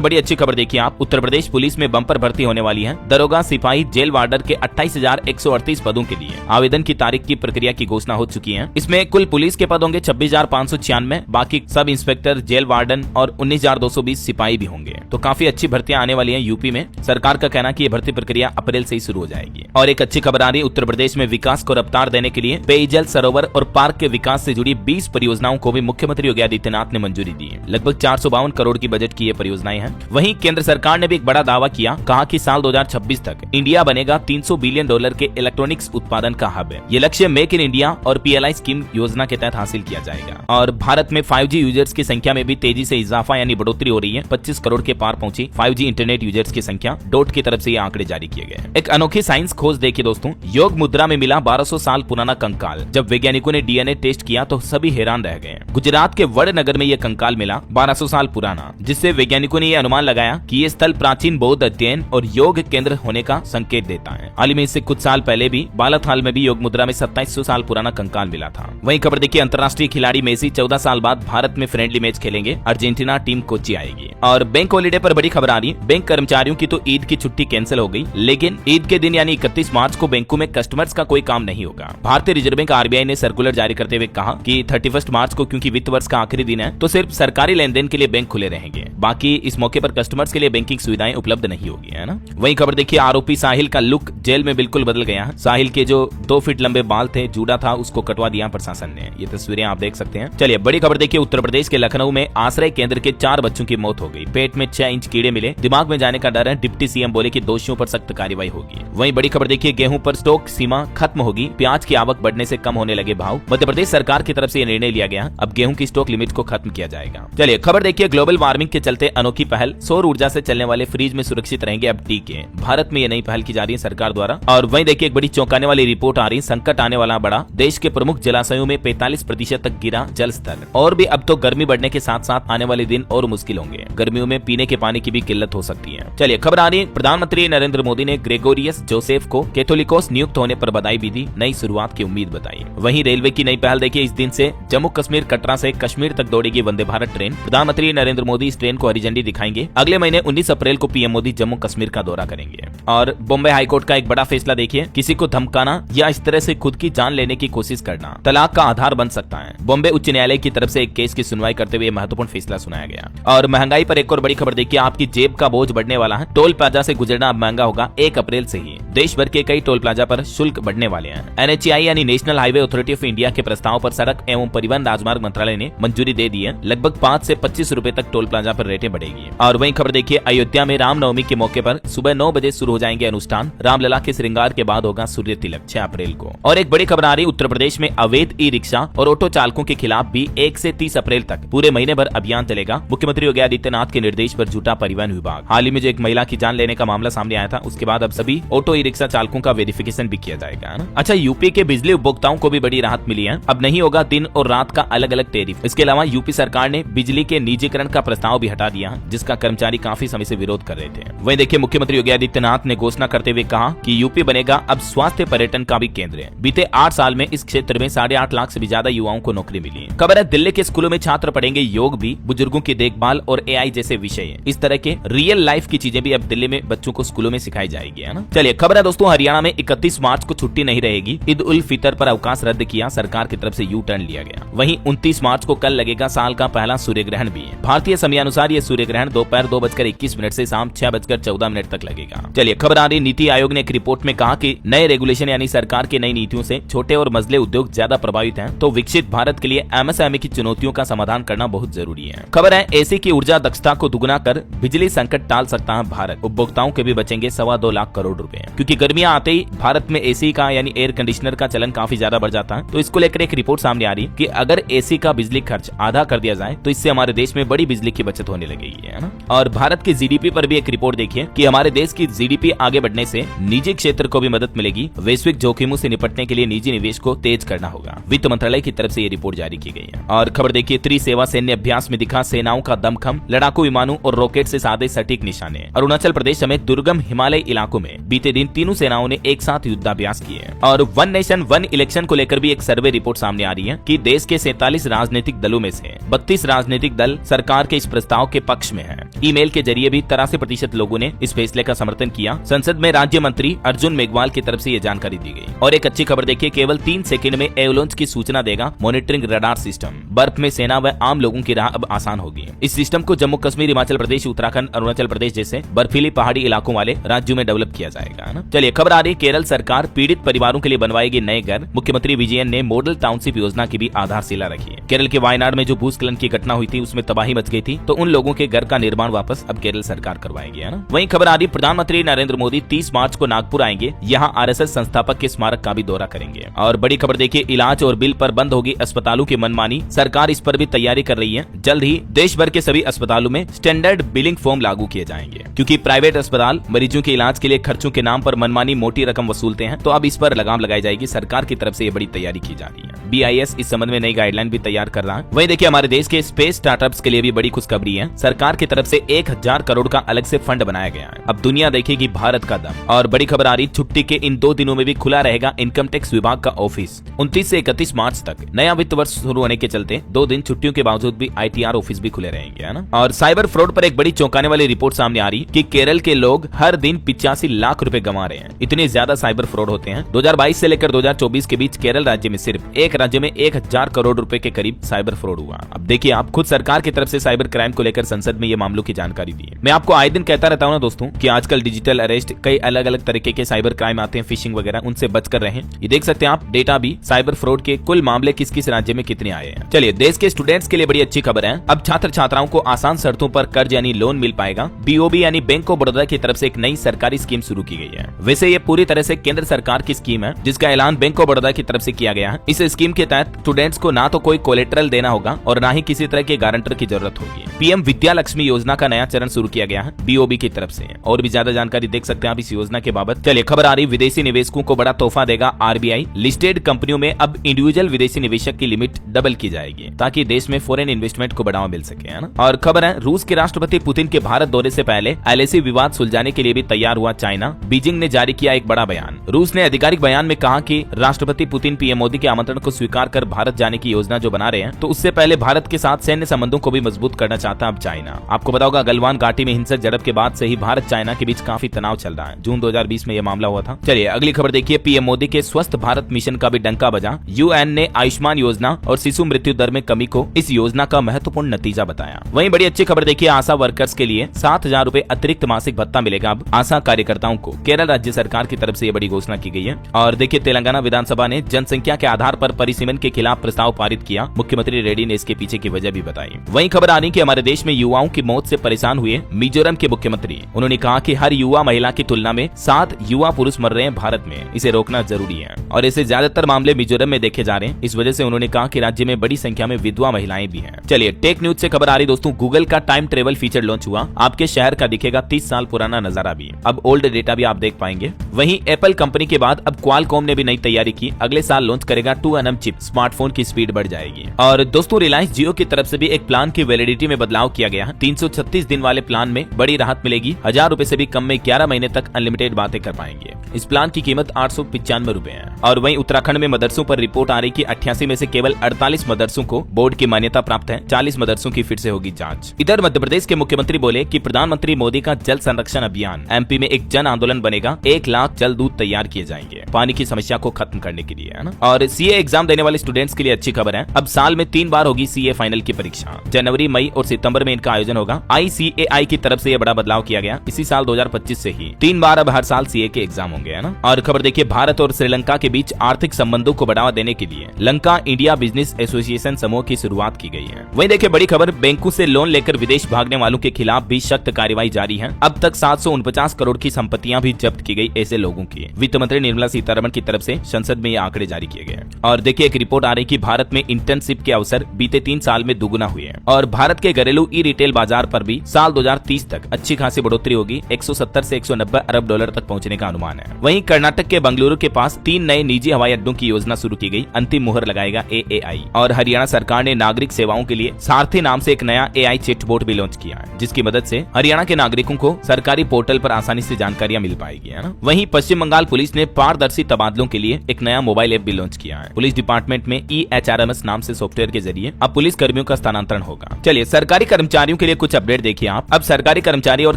बड़ी अच्छी खबर देखिए आप, उत्तर प्रदेश पुलिस में बम्पर भर्ती होने वाली है। दरोगा, सिपाही, जेल वार्डर के 28,138 पदों के लिए आवेदन की तारीख की प्रक्रिया की घोषणा हो चुकी है। इसमें कुल पुलिस के पद होंगे 26,596, बाकी सब इंस्पेक्टर, जेल वार्डन और 19,220 सिपाही भी होंगे। तो काफी अच्छी भर्तियां आने वाली है यूपी में। सरकार का कहना कि ये भर्ती प्रक्रिया अप्रैल से ही शुरू हो जाएगी। और एक अच्छी खबर आ रही है, उत्तर प्रदेश में विकास को रफ्तार देने के लिए पेयजल, सरोवर और पार्क के विकास से जुड़ी 20 परियोजनाओं को भी मुख्यमंत्री योगी आदित्यनाथ ने मंजूरी दी है। लगभग 452 करोड़ की बजट की ये परियोजनाएं हैं। वहीं केंद्र सरकार ने भी एक बड़ा दावा किया, कहा कि साल 2026 तक इंडिया बनेगा $300 बिलियन के इलेक्ट्रॉनिक्स उत्पादन का हब है। ये लक्ष्य मेक इन इंडिया और PLI स्कीम योजना के तहत हासिल किया जाएगा। और भारत में 5G यूजर्स की संख्या में भी तेजी से इजाफा यानी बढ़ोतरी हो रही है। 25 करोड़ के पार पहुंची 5G इंटरनेट यूजर्स की संख्या। डॉट की तरफ से ये आंकड़े जारी किए गए। एक अनोखी साइंस खोज देखिए दोस्तों, योग मुद्रा में मिला 1200 साल पुराना कंकाल। जब वैज्ञानिकों ने DNA टेस्ट किया तो सभी हैरान रह गए। गुजरात के वडनगर में यह कंकाल मिला 1200 साल पुराना, जिससे वैज्ञानिकों ने यह अनुमान लगाया कि ये स्थल प्राचीन बौद्ध अध्ययन और योग केंद्र होने का संकेत देता है। हाल ही में इससे कुछ साल पहले भी बालाथाल में भी योग मुद्रा में 2700 साल पुराना कंकाल मिला था। वहीं खबर देखिए, अंतर्राष्ट्रीय खिलाड़ी मेसी 14 साल बाद भारत में फ्रेंडली मैच खेलेंगे। अर्जेंटीना टीम कोच्चि आएगी। और बैंक हॉलीडे पर बड़ी खबर आ रही है, बैंक कर्मचारियों की तो ईद की छुट्टी कैंसिल हो गई, लेकिन ईद के दिन यानी 31 मार्च को बैंकों में कस्टमर्स का कोई काम नहीं होगा। भारतीय रिजर्व बैंक RBI ने सर्कुलर जारी करते हुए कहा कि 31 मार्च को क्योंकि वित्त वर्ष का आखिरी दिन है, तो सिर्फ सरकारी लेन देन के लिए बैंक खुले रहेंगे। बाकी इस मौके पर कस्टमर्स के लिए बैंकिंग सुविधाएं उपलब्ध नहीं होगी, है ना। वहीं खबर देखिए, आरोपी साहिल का लुक जेल में बिल्कुल बदल गया है। साहिल के जो 2 फीट लंबे बाल थे, जूड़ा था, उसको कटवा दिया प्रशासन ने। ये तस्वीरें आप देख सकते हैं। चलिए बड़ी खबर देखिए, उत्तर प्रदेश के लखनऊ में आश्रय केंद्र के 4 बच्चों की मौत हो गई। पेट में 6 इंच कीड़े मिले, दिमाग में जाने का डर है। डिप्टी सीएम बोले कि दोषियों पर सख्त कार्रवाई होगी। वहीं बड़ी खबर देखिए, गेहूं पर स्टॉक सीमा खत्म होगी, प्याज की आवक बढ़ने से कम होने लगे भाव। मध्य प्रदेश सरकार की तरफ से यह निर्णय लिया गया, अब गेहूं की स्टॉक लिमिट को खत्म किया जाएगा। चलिए खबर देखिए, ग्लोबल वार्मिंग के चलते अनोखी पहल, सौर ऊर्जा से चलने वाले फ्रिज में सुरक्षित रहेंगे अब टीके। भारत में ये नई पहल की जा रही है सरकार द्वारा। और वहीं देखिए, एक बड़ी चौंकाने वाली रिपोर्ट आ रही है, संकट आने वाला बड़ा, देश के प्रमुख जलाशयों में 45% तक गिरा जल स्तर। और भी अब तो गर्मी बढ़ने के साथ साथ आने वाले दिन और मुश्किल होंगे। गर्मियों में पीने के पानी की भी किल्लत हो सकती है। चलिए खबर आ रही है, प्रधानमंत्री नरेंद्र मोदी ने ग्रेगोरियस जोसेफ को कैथोलिकोस नियुक्त होने पर बधाई भी दी, नई शुरुआत की उम्मीद बताई। वहीं रेलवे की नई पहल देखिए, इस दिन से जम्मू कश्मीर कटरा से कश्मीर तक दौड़ेगी वंदे भारत ट्रेन। प्रधानमंत्री नरेंद्र मोदी इस ट्रेन को हरी झंडी दिखाएंगे। अगले महीने 19 अप्रैल को पीएम मोदी जम्मू कश्मीर का दौरा करेंगे। और बॉम्बे हाईकोर्ट का एक बड़ा फैसला देखिए, किसी को धमकाना या इस तरह से खुद की जान लेने की कोशिश करना तलाक का आधार बन सकता है। बॉम्बे उच्च न्यायालय की तरफ से एक केस की सुनवाई करते हुए महत्वपूर्ण फैसला सुनाया गया। और महंगाई पर एक और बड़ी खबर देखिए, आपकी जेब का बोझ बढ़ने वाला है। टोल प्लाजा से गुजरना अब महंगा होगा 1 अप्रैल से ही। देश भर के कई टोल प्लाजा पर शुल्क बढ़ने वाले हैं। NHAI यानी national highway authority of India के प्रस्ताव पर सड़क एवं परिवहन राजमार्ग मंत्रालय ने मंजूरी दे दी है। लगभग 5 से 25 रुपए तक टोल प्लाजा पर रेटें बढ़ेगी। और वहीं खबर देखिए, अयोध्या में रामनवमी के मौके पर सुबह 9 बजे शुरू हो जाएंगे अनुष्ठान। रामलला के श्रृंगार के बाद होगा सूर्य तिलक 6 अप्रैल को। और एक बड़ी खबर आ रही, उत्तर प्रदेश में अवैध ई-रिक्शा और ऑटो चालकों के खिलाफ भी 1 से 30 अप्रैल तक पूरे महीने भर अभियान चलेगा। मुख्यमंत्री योगी आदित्यनाथ के निर्देश पर जुटा परिवहन विभाग। हाल ही में जो एक महिला की जान लेने का मामला सामने आया था, उसके बाद अब सभी ऑटो ई रिक्शा चालकों का वेरिफिकेशन भी किया जाएगा, है ना। अच्छा, यूपी के बिजली उपभोक्ताओं को भी बड़ी राहत मिली है। अब नहीं होगा दिन और रात का अलग अलग टैरिफ। इसके अलावा यूपी सरकार ने बिजली के निजीकरण का प्रस्ताव भी हटा दिया, जिसका कर्मचारी काफी समय से विरोध कर रहे थे। वहीं देखिए, मुख्यमंत्री योगी आदित्यनाथ ने घोषणा करते हुए कहा कि यूपी बनेगा अब स्वास्थ्य पर्यटन का भी केंद्र है। बीते 8 साल में इस क्षेत्र में 8.5 लाख से भी ज्यादा युवाओं को नौकरी मिली है। खबर है, दिल्ली के स्कूलों में छात्र पढ़ेंगे योग भी, बुजुर्गों की देखभाल और AI जैसे विषय। इस तरह के रियल लाइफ की चीजें भी अब दिल्ली में बच्चों को स्कूलों में सिखाई जाएगी, है ना। चलिए खबर खबर है दोस्तों, हरियाणा में 31 मार्च को छुट्टी नहीं रहेगी। ईद उल फितर पर अवकाश रद्द किया, सरकार की तरफ से यू टर्न लिया गया। वहीं 29 मार्च को कल लगेगा साल का पहला सूर्य ग्रहण भी। भारतीय समयानुसार ये सूर्य ग्रहण दोपहर 2:21 से शाम 6:14 तक लगेगा। चलिए खबर आ रही, नीति आयोग ने एक रिपोर्ट में कहा कि नए रेगुलेशन यानी सरकार की नई नीतियों से छोटे और मझले उद्योग ज्यादा प्रभावित हैं, तो विकसित भारत के लिए एमएसएमई की चुनौतियों का समाधान करना बहुत जरूरी है। खबर है, एसी की ऊर्जा दक्षता को दुगुना कर बिजली संकट टाल सकता है भारत। उपभोक्ताओं के भी बचेंगे 2.25 लाख करोड़ रुपए, क्योंकि गर्मियां आते ही भारत में एसी का यानी एयर कंडीशनर का चलन काफी ज्यादा बढ़ जाता है। तो इसको लेकर एक रिपोर्ट सामने आ रही है कि अगर एसी का बिजली खर्च आधा कर दिया जाए तो इससे हमारे देश में बड़ी बिजली की बचत होने लगेगी, है ना। और भारत की जीडीपी पर भी एक रिपोर्ट देखिए कि हमारे देश की जीडीपी आगे बढ़ने से निजी क्षेत्र को भी मदद मिलेगी। वैश्विक जोखिमों से निपटने के लिए निजी निवेश को तेज करना होगा। वित्त मंत्रालय की तरफ से ये रिपोर्ट जारी की गई है। और खबर देखिए, त्रिसेवा सैन्य अभ्यास में दिखा सेनाओं का दमखम, लड़ाकू विमानों और रॉकेट से साधे सटीक निशाने। अरुणाचल प्रदेश समेत दुर्गम हिमालय इलाकों में बीते दिन तीनों सेनाओं ने एक साथ युद्धाभ्यास किए। और वन नेशन वन इलेक्शन को लेकर भी एक सर्वे रिपोर्ट सामने आ रही है कि देश के 47 राजनीतिक दलों में से 32 राजनीतिक दल सरकार के इस प्रस्ताव के पक्ष में हैं। ईमेल के जरिए भी 83% लोगों ने इस फैसले का समर्थन किया। संसद में राज्य मंत्री अर्जुन मेघवाल की तरफ से ये जानकारी दी गई। और एक अच्छी खबर देखिए, केवल 3 सेकंड में एवलांच की सूचना देगा मॉनिटरिंग रडार सिस्टम। बर्फ में सेना व आम लोगों की राह अब आसान होगी। इस सिस्टम को जम्मू कश्मीर, हिमाचल प्रदेश, उत्तराखंड, अरुणाचल प्रदेश जैसे बर्फीली पहाड़ी इलाकों वाले राज्यों में डेवलप किया जाएगा, ना। चलिए खबर आ रही, केरल सरकार पीड़ित परिवारों के लिए बनवाएगी नए घर। मुख्यमंत्री विजयन ने मॉडल टाउनशिप योजना की भी आधारशिला रखी है। केरल के वायनाड में जो भूस्खलन की घटना हुई थी उसमें तबाही मच गई थी, तो उन लोगों के घर का निर्माण वापस अब केरल सरकार करवाएगी, है ना। वहीं खबर आ रही, प्रधानमंत्री नरेंद्र मोदी 30 मार्च को नागपुर आएंगे। यहाँ आरएसएस संस्थापक के स्मारक का भी दौरा करेंगे। और बड़ी खबर देखिए, इलाज और बिल पर बंद होगी अस्पतालों की मनमानी। सरकार इस पर भी तैयारी कर रही है। जल्द ही देश भर के सभी अस्पतालों में स्टैंडर्ड बिलिंग फॉर्म लागू किए जाएंगे, क्योंकि प्राइवेट अस्पताल मरीजों के इलाज के लिए खर्चों के नाम पर मनमानी मोटी रकम वसूलते हैं। तो अब इस पर लगाम लगाई जाएगी। सरकार की तरफ से ये बड़ी तैयारी की जा रही है। BIS इस संबंध में नई गाइडलाइन भी तैयार कर रहा है। वहीं देखिए, हमारे देश के स्पेस स्टार्टअप्स के लिए भी बड़ी खुशखबरी है। सरकार की तरफ से 1000 करोड़ का अलग से फंड बनाया गया है। अब दुनिया देखेगी भारत का दम। और बड़ी खबर आ रही, छुट्टी के इन 2 दिनों में भी खुला रहेगा इनकम टैक्स विभाग का ऑफिस। 29 से 31 मार्च तक नया वित्त वर्ष शुरू होने के चलते 2 दिन छुट्टियों के बावजूद भी ITR ऑफिस भी खुले रहेंगे, है ना। और साइबर फ्रॉड पर एक बड़ी चौंकाने वाली रिपोर्ट सामने आ रही कि केरल के लोग हर दिन 85 लाख रुपए गंवा रहे हैं। इतने ज्यादा साइबर फ्रॉड होते हैं। 2022 से लेकर 2024 के बीच केरल राज्य में सिर्फ एक राज्य में 1000 करोड़ रुपए के करीब साइबर फ्रॉड हुआ। अब देखिए, आप खुद सरकार की तरफ से साइबर क्राइम को लेकर संसद में ये मामलों की जानकारी दी है। मैं आपको आए दिन कहता रहता हूँ ना दोस्तों कि आजकल डिजिटल अरेस्ट, कई अलग अलग तरीके के साइबर क्राइम आते हैं, फिशिंग वगैरह, उनसे बचकर रहें। ये देख सकते हैं आप डेटा भी, साइबर फ्रॉड के कुल मामले किस किस राज्य में कितने आए हैं। चलिए, देश के स्टूडेंट्स के लिए बड़ी अच्छी खबर है। अब छात्र छात्राओं को आसान शर्तों पर कर्ज यानी लोन मिल पाएगा। BOB यानी बैंक ऑफ बड़ौदा की तरफ से एक नई सरकारी स्कीम शुरू की गई है। वैसे ये पूरी तरह से केंद्र सरकार की स्कीम है, जिसका ऐलान बैंक ऑफ बड़ौदा की तरफ से किया गया है। इस स्कीम के तहत स्टूडेंट्स को ना तो कोई कोलेटरल देना होगा और ना ही किसी तरह के गारंटर की जरूरत होगी। PM विद्या लक्ष्मी योजना का नया चरण शुरू किया गया है BOB की तरफ से। और भी ज्यादा जानकारी देख सकते हैं आप इस योजना के बाबत। चलिए खबर आ रही, विदेशी निवेशकों को बड़ा तोहफा देगा RBI। लिस्टेड कंपनियों में अब इंडिविजुअल विदेशी निवेशक की लिमिट डबल की जाएगी, ताकि देश में फॉरेन इन्वेस्टमेंट को बढ़ावा मिल सके, है ना। और खबर है, रूस के राष्ट्रपति पुतिन के भारत दौरे से पहले LAC विवाद सुलझाने के लिए भी तैयार हुआ चाइना। बीजिंग ने जारी किया एक बड़ा बयान। रूस ने आधिकारिक बयान में कहा कि राष्ट्रपति पुतिन PM मोदी के आमंत्रण को स्वीकार कर भारत जाने की योजना जो बना रहे हैं, तो उससे पहले भारत के साथ सैन्य संबंधों को भी मजबूत करना चाहता है अब चाइना। आपको पता होगा, गलवान घाटी में हिंसक झड़प के बाद से ही भारत चाइना के बीच काफी तनाव चल रहा है। जून 2020 में यह मामला हुआ था। चलिए अगली खबर देखिए, PM मोदी के स्वस्थ भारत मिशन का भी डंका बजा। UN ने आयुष्मान योजना और शिशु मृत्यु दर में कमी को इस योजना का महत्वपूर्ण नतीजा बताया। वहीं बड़ी अच्छी खबर देखिए, आशा वर्कर्स के लिए 7000 रुपए अतिरिक्त मासिक भत्ता मिलेगा अब आशा कार्यकर्ताओं को। केरल राज्य सरकार की तरफ से ये बड़ी घोषणा की गई है। और देखिए, तेलंगाना विधानसभा ने जनसंख्या के आधार पर परिसीमन के खिलाफ प्रस्ताव पारित किया। मुख्यमंत्री रेड्डी ने इसके पीछे की वजह भी बताई। वहीं खबर आ रही कि हमारे देश में युवाओं की मौत से परेशान हुए मिजोरम के मुख्यमंत्री। उन्होंने कहा कि हर युवा महिला की तुलना में 7 युवा पुरुष मर रहे हैं भारत में, इसे रोकना जरूरी है। और ऐसे ज्यादातर मामले मिजोरम में देखे जा रहे हैं। इस वजह से उन्होंने कहा कि राज्य में बड़ी संख्या में विधवा महिलाएं भी हैं। चलिए टेक न्यूज से खबर आ रही दोस्तों, गूगल का टाइम ट्रेवल फीचर लॉन्च हुआ। आपके शहर का दिखेगा 30 साल पुराना नजारा भी। अब ओल्ड डेटा भी आप देख पाएंगे। वहीं एप्पल कंपनी के बाद अब क्वालकॉम ने भी नई तैयारी की। अगले साल लॉन्च करेगा 2nm चिप। स्मार्टफोन की स्पीड बढ़ जाएगी। और दोस्तों, रिलायंस जियो की तरफ से भी एक प्लान की वैलिडिटी में बदलाव किया गया है। 336 दिन वाले प्लान में बड़ी राहत मिलेगी। 1000 रुपए से भी कम में 11 महीने तक अनलिमिटेड बातें कर पाएंगे। इस प्लान की कीमत 895 रुपए है। और वहीं उत्तराखंड में मदरसों पर रिपोर्ट आ रही कि 88 में से केवल 48 मदरसों को बोर्ड की मान्यता प्राप्त है। 40 मदरसों की फिर से होगी जांच। इधर मध्य प्रदेश के मुख्यमंत्री बोले कि प्रधानमंत्री मोदी का जल संरक्षण अभियान एमपी में एक जन आंदोलन बनेगा। 1 लाख जल दूत तैयार किए जाएंगे पानी की समस्या को खत्म करने के लिए, है ना। और सीए एग्जाम देने वाले स्टूडेंट्स के लिए अच्छी खबर है। अब साल में 3 बार होगी सीए फाइनल की परीक्षा। जनवरी, मई और सितंबर में इनका आयोजन होगा। ICAI की तरफ से यह बड़ा बदलाव किया गया। इसी साल 2025 से ही 3 बार अब हर साल सीए के एग्जाम होंगे, है ना। और खबर देखिए, भारत और श्रीलंका के बीच आर्थिक संबंधों को बढ़ावा देने के लिए लंका इंडिया बिजनेस एसोसिएशन समूह की शुरुआत की गई है। वहीं देखिए बड़ी खबर, बैंकों से लोन लेकर विदेश भागने वालों के खिलाफ भी सख्त कार्रवाई जारी है। अब तक 749 करोड़ की संपत्तियां भी जब्त की गई ऐसे लोगों की। वित्त मंत्री निर्मला सीतारमण की तरफ से संसद में ये आंकड़े जारी किए गए। और देखिए एक रिपोर्ट आ रही कि भारत में इंटर्नशिप के अवसर बीते 3 साल में दुगुना हुए हैं। और भारत के घरेलू ई रिटेल बाजार पर भी साल 2030 तक अच्छी खासी बढ़ोतरी होगी। 170 से 190 अरब डॉलर तक पहुंचने का अनुमान है। वहीं कर्नाटक के बंगलुरु के पास 3 नए निजी हवाई अड्डों की योजना शुरू की गई। अंतिम मुहर लगाएगा AAI। और हरियाणा सरकार ने नागरिक सेवाओं के लिए सारथी नाम से एक नया AI चैटबॉट भी लॉन्च किया है, जिसकी मदद से हरियाणा के नागरिकों को सरकारी पोर्टल पर आसानी से जानकारियां मिल पाएगी, है ना। वहीं पश्चिम बंगाल पुलिस ने पारदर्शी तबादलों के लिए एक नया मोबाइल ऐप भी लॉन्च किया है। पुलिस डिपार्टमेंट में EHRMS नाम से सॉफ्टवेयर के जरिए अब पुलिस कर्मियों का स्थानांतरण होगा। चलिए सरकारी कर्मचारियों के लिए कुछ अपडेट देखिए आप। अब सरकारी कर्मचारी और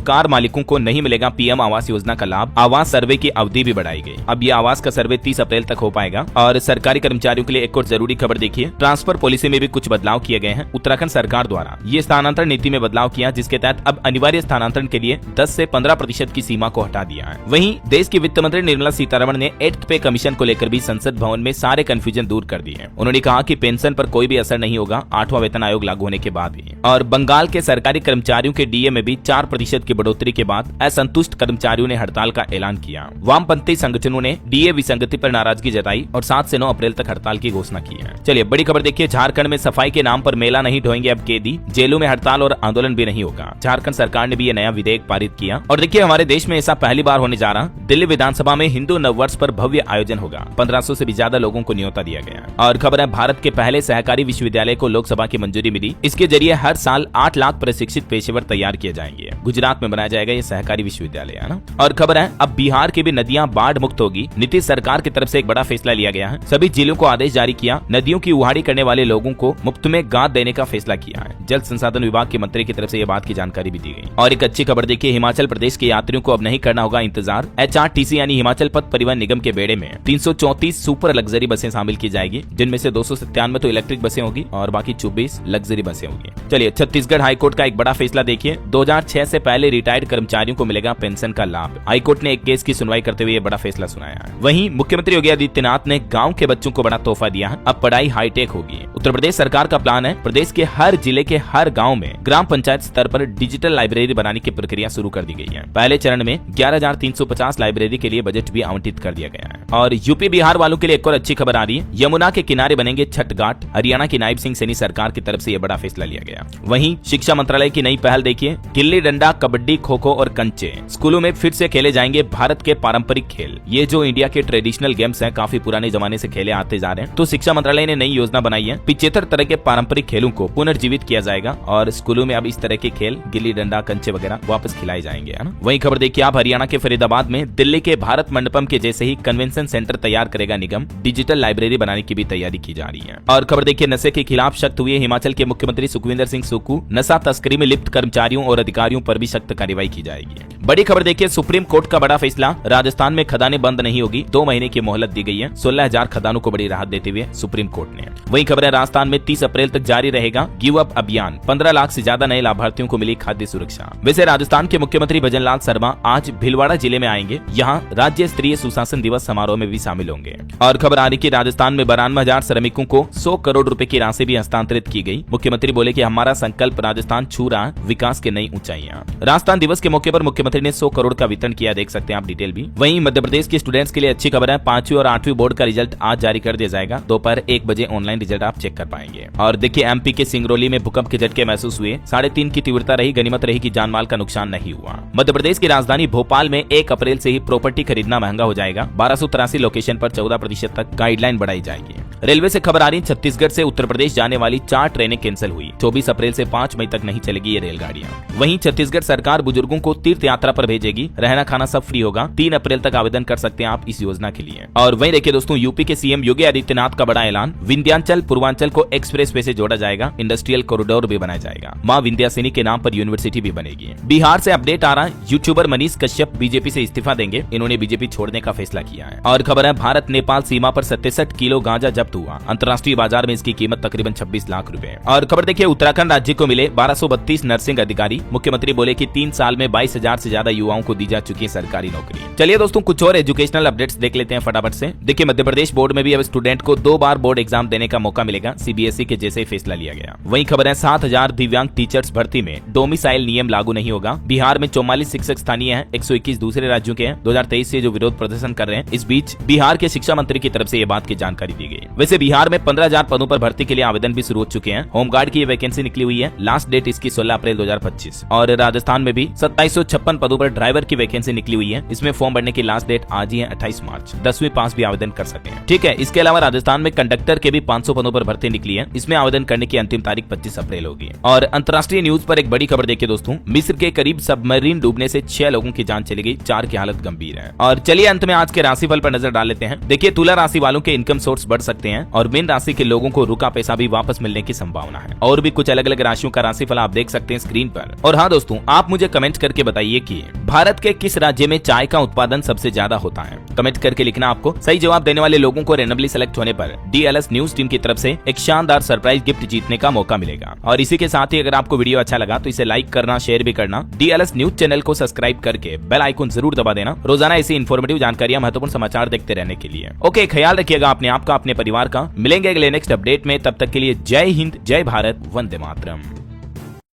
कार मालिकों को नहीं मिलेगा PM आवास योजना का लाभ। आवास सर्वे की अवधि भी बढ़ाई गई। अब ये आवास का सर्वे 30 अप्रैल तक हो पाएगा। और सरकारी कर्मचारियों के लिए एक और जरूरी खबर देखिए, ट्रांसफर पॉलिसी में भी कुछ बदलाव किए गए हैं। उत्तराखंड सरकार द्वारा ये स्थानांतरण नीति में बदलाव किया, जिसके तहत अब अनिवार्य स्थानांतरण के लिए 10 से 15% की सीमा को हटा दिया है। वहीं देश की वित्त मंत्री निर्मला सीतारमण ने 8th पे कमीशन को लेकर भी संसद भवन में सारे कंफ्यूजन दूर कर दिए। उन्होंने कहा कि पेंशन पर कोई भी असर नहीं होगा 8वां वेतन आयोग लागू होने के बाद भी। और बंगाल के सरकारी कर्मचारियों के DA में भी 4% की बढ़ोतरी के बाद असंतुष्ट कर्मचारियों ने हड़ताल का ऐलान किया। वामपंथी संगठनों ने DA विसंगति पर नाराजगी जताई और 7 से 9 अप्रैल तक हड़ताल की घोषणा की है। चलिए बड़ी खबर देखिए, झारखंड में सफाई के नाम पर मेला नहीं ढोएंगे अब कैदी। जेलों में हड़ताल और आंदोलन भी नहीं होगा। झारखंड सरकार ने भी ये नया विधेयक पारित किया। और देखिए हमारे देश में ऐसा पहली बार होने जा रहा। दिल्ली विधानसभा में हिंदू नववर्ष पर भव्य आयोजन होगा। 1500 से भी ज्यादा लोगों को न्योता दिया गया। और खबर है, भारत के पहले सहकारी विश्वविद्यालय को लोकसभा की मंजूरी मिली। इसके जरिए हर साल 8 लाख प्रशिक्षित पेशेवर तैयार किए जाएंगे। गुजरात में बनाया जाएगा ये सहकारी विश्वविद्यालय, है ना। और खबर है, अब बिहार की भी नदियां बाढ़ मुक्त होगी। नीतीश सरकार की तरफ से एक बड़ा फैसला लिया गया है। सभी जिलों को आदेश जारी किया। नदियों की उहाड़ी करने वाले लोगों को मुफ्त में गाद देने का फैसला किया है। जल संसाधन विभाग के मंत्री की तरफ से यह बात की जानकारी भी दी गई। और एक अच्छी खबर देखिए, हिमाचल प्रदेश के यात्रियों को अब नहीं करना होगा इंतजार। HRTC यानी हिमाचल पथ परिवहन निगम के बेड़े में 334 सुपर लग्जरी बसें शामिल की जाएगी, जिनमें से 297 तो इलेक्ट्रिक बसें होगी और बाकी 24 लग्जरी बसें होगी। चलिए छत्तीसगढ़ हाईकोर्ट का एक बड़ा फैसला देखिए, 2006 से पहले रिटायर्ड कर्मचारियों को मिलेगा पेंशन का लाभ। हाईकोर्ट ने एक केस की सुनवाई करते हुए यह बड़ा फैसला सुनाया है। वहीं मुख्यमंत्री योगी आदित्यनाथ ने गाँव के बच्चों को बड़ा तोहफा दिया है। अब पढ़ाई हाईटेक होगी। उत्तर प्रदेश सरकार का प्लान है, प्रदेश के हर जिले के हर गाँव में ग्राम पंचायत स्तर पर डिजिटल लाइब्रेरी बनाने की प्रक्रिया शुरू कर दी गई है। पहले चरण में 11,350 लाइब्रेरी के लिए बजट भी आवंटित कर दिया गया है। और यूपी बिहार वालों के लिए एक और अच्छी खबर आ रही है, यमुना के किनारे बनेंगे छठ घाट। हरियाणा की नायब सिंह सैनी सरकार की तरफ से यह बड़ा फैसला लिया गया। वहीं शिक्षा मंत्रालय की नई पहल देखिए, गिल्ली डंडा, कबड्डी, खो खो और कंचे स्कूलों में फिर से खेले जाएंगे भारत के पारंपरिक खेल। ये जो इंडिया के ट्रेडिशनल गेम्स हैं, काफी पुराने जमाने से खेले आते जा रहे हैं। तो शिक्षा मंत्रालय ने नई योजना बनाई है, 75 तरह के पारंपरिक खेलों को पुनर्जीवित किया जाएगा और स्कूलों में अब इस तरह के खेल गिल्ली डंडा, कंचे वगैरह वापस खिलाए जाएंगे, है ना। वहीं खबर देखिए आप, हरियाणा के फरीदाबाद में दिल्ली के भारत मंडपम के जैसे ही कन्वेंशन सेंटर तैयार करेगा निगम। डिजिटल लाइब्रेरी बनाने की भी तैयारी की जा रही है। और खबर देखिए, नशे के खिलाफ सख्त हुए हिमाचल के मुख्यमंत्री सुखविंदर सिंह सुक्खू। नशा तस्करी में लिप्त कर्मचारियों और अधिकारियों पर भी सख्त कार्रवाई की जाएगी। बड़ी खबर देखिए, सुप्रीम कोर्ट का बड़ा फैसला, राजस्थान में खदानें बंद नहीं होगी। 2 महीने की मोहलत दी गई है। 16,000 खदानों को बड़ी राहत देते हुए सुप्रीम कोर्ट ने। वहीं खबर है, राजस्थान में 30 अप्रैल तक जारी रहेगा गिव अप अभियान। 15 लाख से ज्यादा नए लाभार्थियों को मिली खाद्य सुरक्षा। वैसे राजस्थान के मुख्यमंत्री भजनलाल शर्मा आज भीलवाड़ा जिले में आएंगे। यहाँ राज्य स्तरीय सुशासन दिवस समारोह में भी शामिल होंगे। और खबर आ रही कि राजस्थान में 92,000 श्रमिकों को 100 करोड़ रुपए की राशि भी हस्तांतरित की गई। मुख्यमंत्री बोले कि हमारा संकल्प राजस्थान छू रहा, विकास के नई ऊंचाइयां। राजस्थान दिवस के मौके पर मुख्यमंत्री ने 100 करोड़ का वितरण किया, देख सकते हैं आप डिटेल भी। वहीं मध्य प्रदेश के स्टूडेंट्स के लिए अच्छी खबर है, 5वीं और 8वीं बोर्ड का रिजल्ट आज जारी कर दिया जाएगा। दोपहर 1 बजे ऑनलाइन रिजल्ट आप चेक कर पाएंगे। और देखिए MP के सिंगरौली में भूकंप के झटके महसूस हुए। 3.5 की तीव्रता रही। गनीमत रही कि जानमाल का नुकसान नहीं हुआ। मध्य प्रदेश की राजधानी भोपाल में 1 अप्रैल से ही प्रॉपर्टी खरीदना महंगा हो जाएगा। 1283 लोकेशन पर 14% तक गाइडलाइन बढ़ाई जाएगी। रेलवे से खबर आ रही, छत्तीसगढ़ से उत्तर प्रदेश जाने वाली 4 ट्रेनें कैंसिल हुई। 24 अप्रैल से 5 मई तक नहीं चलेगी ये रेलगाड़ियां। वहीं छत्तीसगढ़ सरकार बुजुर्गों को तीर्थ यात्रा पर भेजेगी। रहना खाना सब फ्री होगा। 3 अप्रैल तक आवेदन कर सकते हैं आप इस योजना के लिए। और वहीं देखिए दोस्तों, यूपी के सीएम योगी आदित्यनाथ का बड़ा ऐलान, विंध्याचल पूर्वांचल को एक्सप्रेस वे से जोड़ा जाएगा, इंडस्ट्रियल कॉरिडोर भी बनाया जाएगा, मां विंध्यासिनी के नाम पर यूनिवर्सिटी भी बनेगी। बिहार से अपडेट आ रहा है, यूट्यूबर मनीष कश्यप बीजेपी से इस्तीफा देंगे, इन्होंने बीजेपी छोड़ने का फैसला किया है। और खबर है, भारत नेपाल सीमा पर 67 किलो गांजा जब्त हुआ, अंतर्राष्ट्रीय बाजार में इसकी कीमत तकरीबन 26 लाख रुपए। और खबर देखिए, उत्तराखंड राज्य को मिले 1232 नर्सिंग अधिकारी, मुख्यमंत्री बोले कि 3 साल में 22,000 से ज्यादा युवाओं को दी जा चुकी है सरकारी नौकरी। चलिए दोस्तों, कुछ और एजुकेशनल अपडेट्स देख लेते हैं फटाफट से। देखिए, मध्य प्रदेश बोर्ड में भी अब स्टूडेंट को 2 बार बोर्ड एग्जाम देने का मौका मिलेगा, सीबीएसई के जैसे ही फैसला लिया गया। वहीं खबर है, 7,000 दिव्यांग टीचर्स भर्ती में डोमिसाइल नियम लागू नहीं होगा। बिहार में 44 शिक्षक स्थानीय हैं, 121 दूसरे राज्यों के हैं। 2023 से जो विरोध प्रदर्शन कर रहे हैं, इस बीच बिहार के शिक्षा मंत्री की तरफ से ये बात की जानकारी दी गई। वैसे बिहार में 15,000 पदों पर भर्ती के लिए आवेदन भी शुरू हो चुके हैं। होमगार्ड की ये वैकेंसी निकली हुई है, लास्ट डेट इसकी 16 अप्रैल 2025। और राजस्थान में भी 2756 पदों पर ड्राइवर की वैकेंसी निकली हुई है, इसमें फॉर्म भरने की लास्ट डेट आज ही है 28 मार्च। 10वीं पास भी आवेदन कर सकते हैं, ठीक है। इसके अलावा राजस्थान में कंडक्टर के भी 500 पदों पर भर्ती निकली है, इसमें आवेदन करने की अंतिम तारीख 25 अप्रैल होगी। और अंतर्राष्ट्रीय न्यूज पर एक बड़ी खबर देखिए दोस्तों, मिस्र के करीब सबमरीन डूबने से 6 लोगों की जान चली गई, 4 की हालत गंभीर है। और चलिए अंत में आज के राशिफल पर नजर डाल लेते हैं। देखिए, तुला राशि वालों के इनकम सोर्स बढ़ सकते हैं और मीन राशि के लोगों को रुका पैसा भी वापस मिलने की संभावना है। और भी कुछ अलग अलग राशियों का राशिफल आप देख सकते हैं स्क्रीन पर। और हाँ दोस्तों, आप मुझे कमेंट करके बताइए कि भारत के किस राज्य में चाय का उत्पादन सबसे ज्यादा होता है। कमेंट करके लिखना। आपको सही जवाब देने वाले लोगों को रैंडमली सेलेक्ट होने पर डीएलएस न्यूज टीम की तरफ से एक शानदार सरप्राइज गिफ्ट जीतने का मौका मिलेगा। और इसी के साथ ही अगर आपको वीडियो अच्छा लगा तो इसे लाइक करना, शेयर भी करना, डीएलएस न्यूज चैनल को सब्सक्राइब करके बेल आइकन जरूर दबा देना, रोजाना ऐसी इन्फॉर्मेटिव जानकारियां, महत्वपूर्ण समाचार देखते रहने के लिए। ओके, ख्याल रखिएगा अपने आप का, अपने परिवार का। मिलेंगे अगले नेक्स्ट अपडेट में, तब तक के लिए जय हिंद, जय भारत, वंदे मातरम।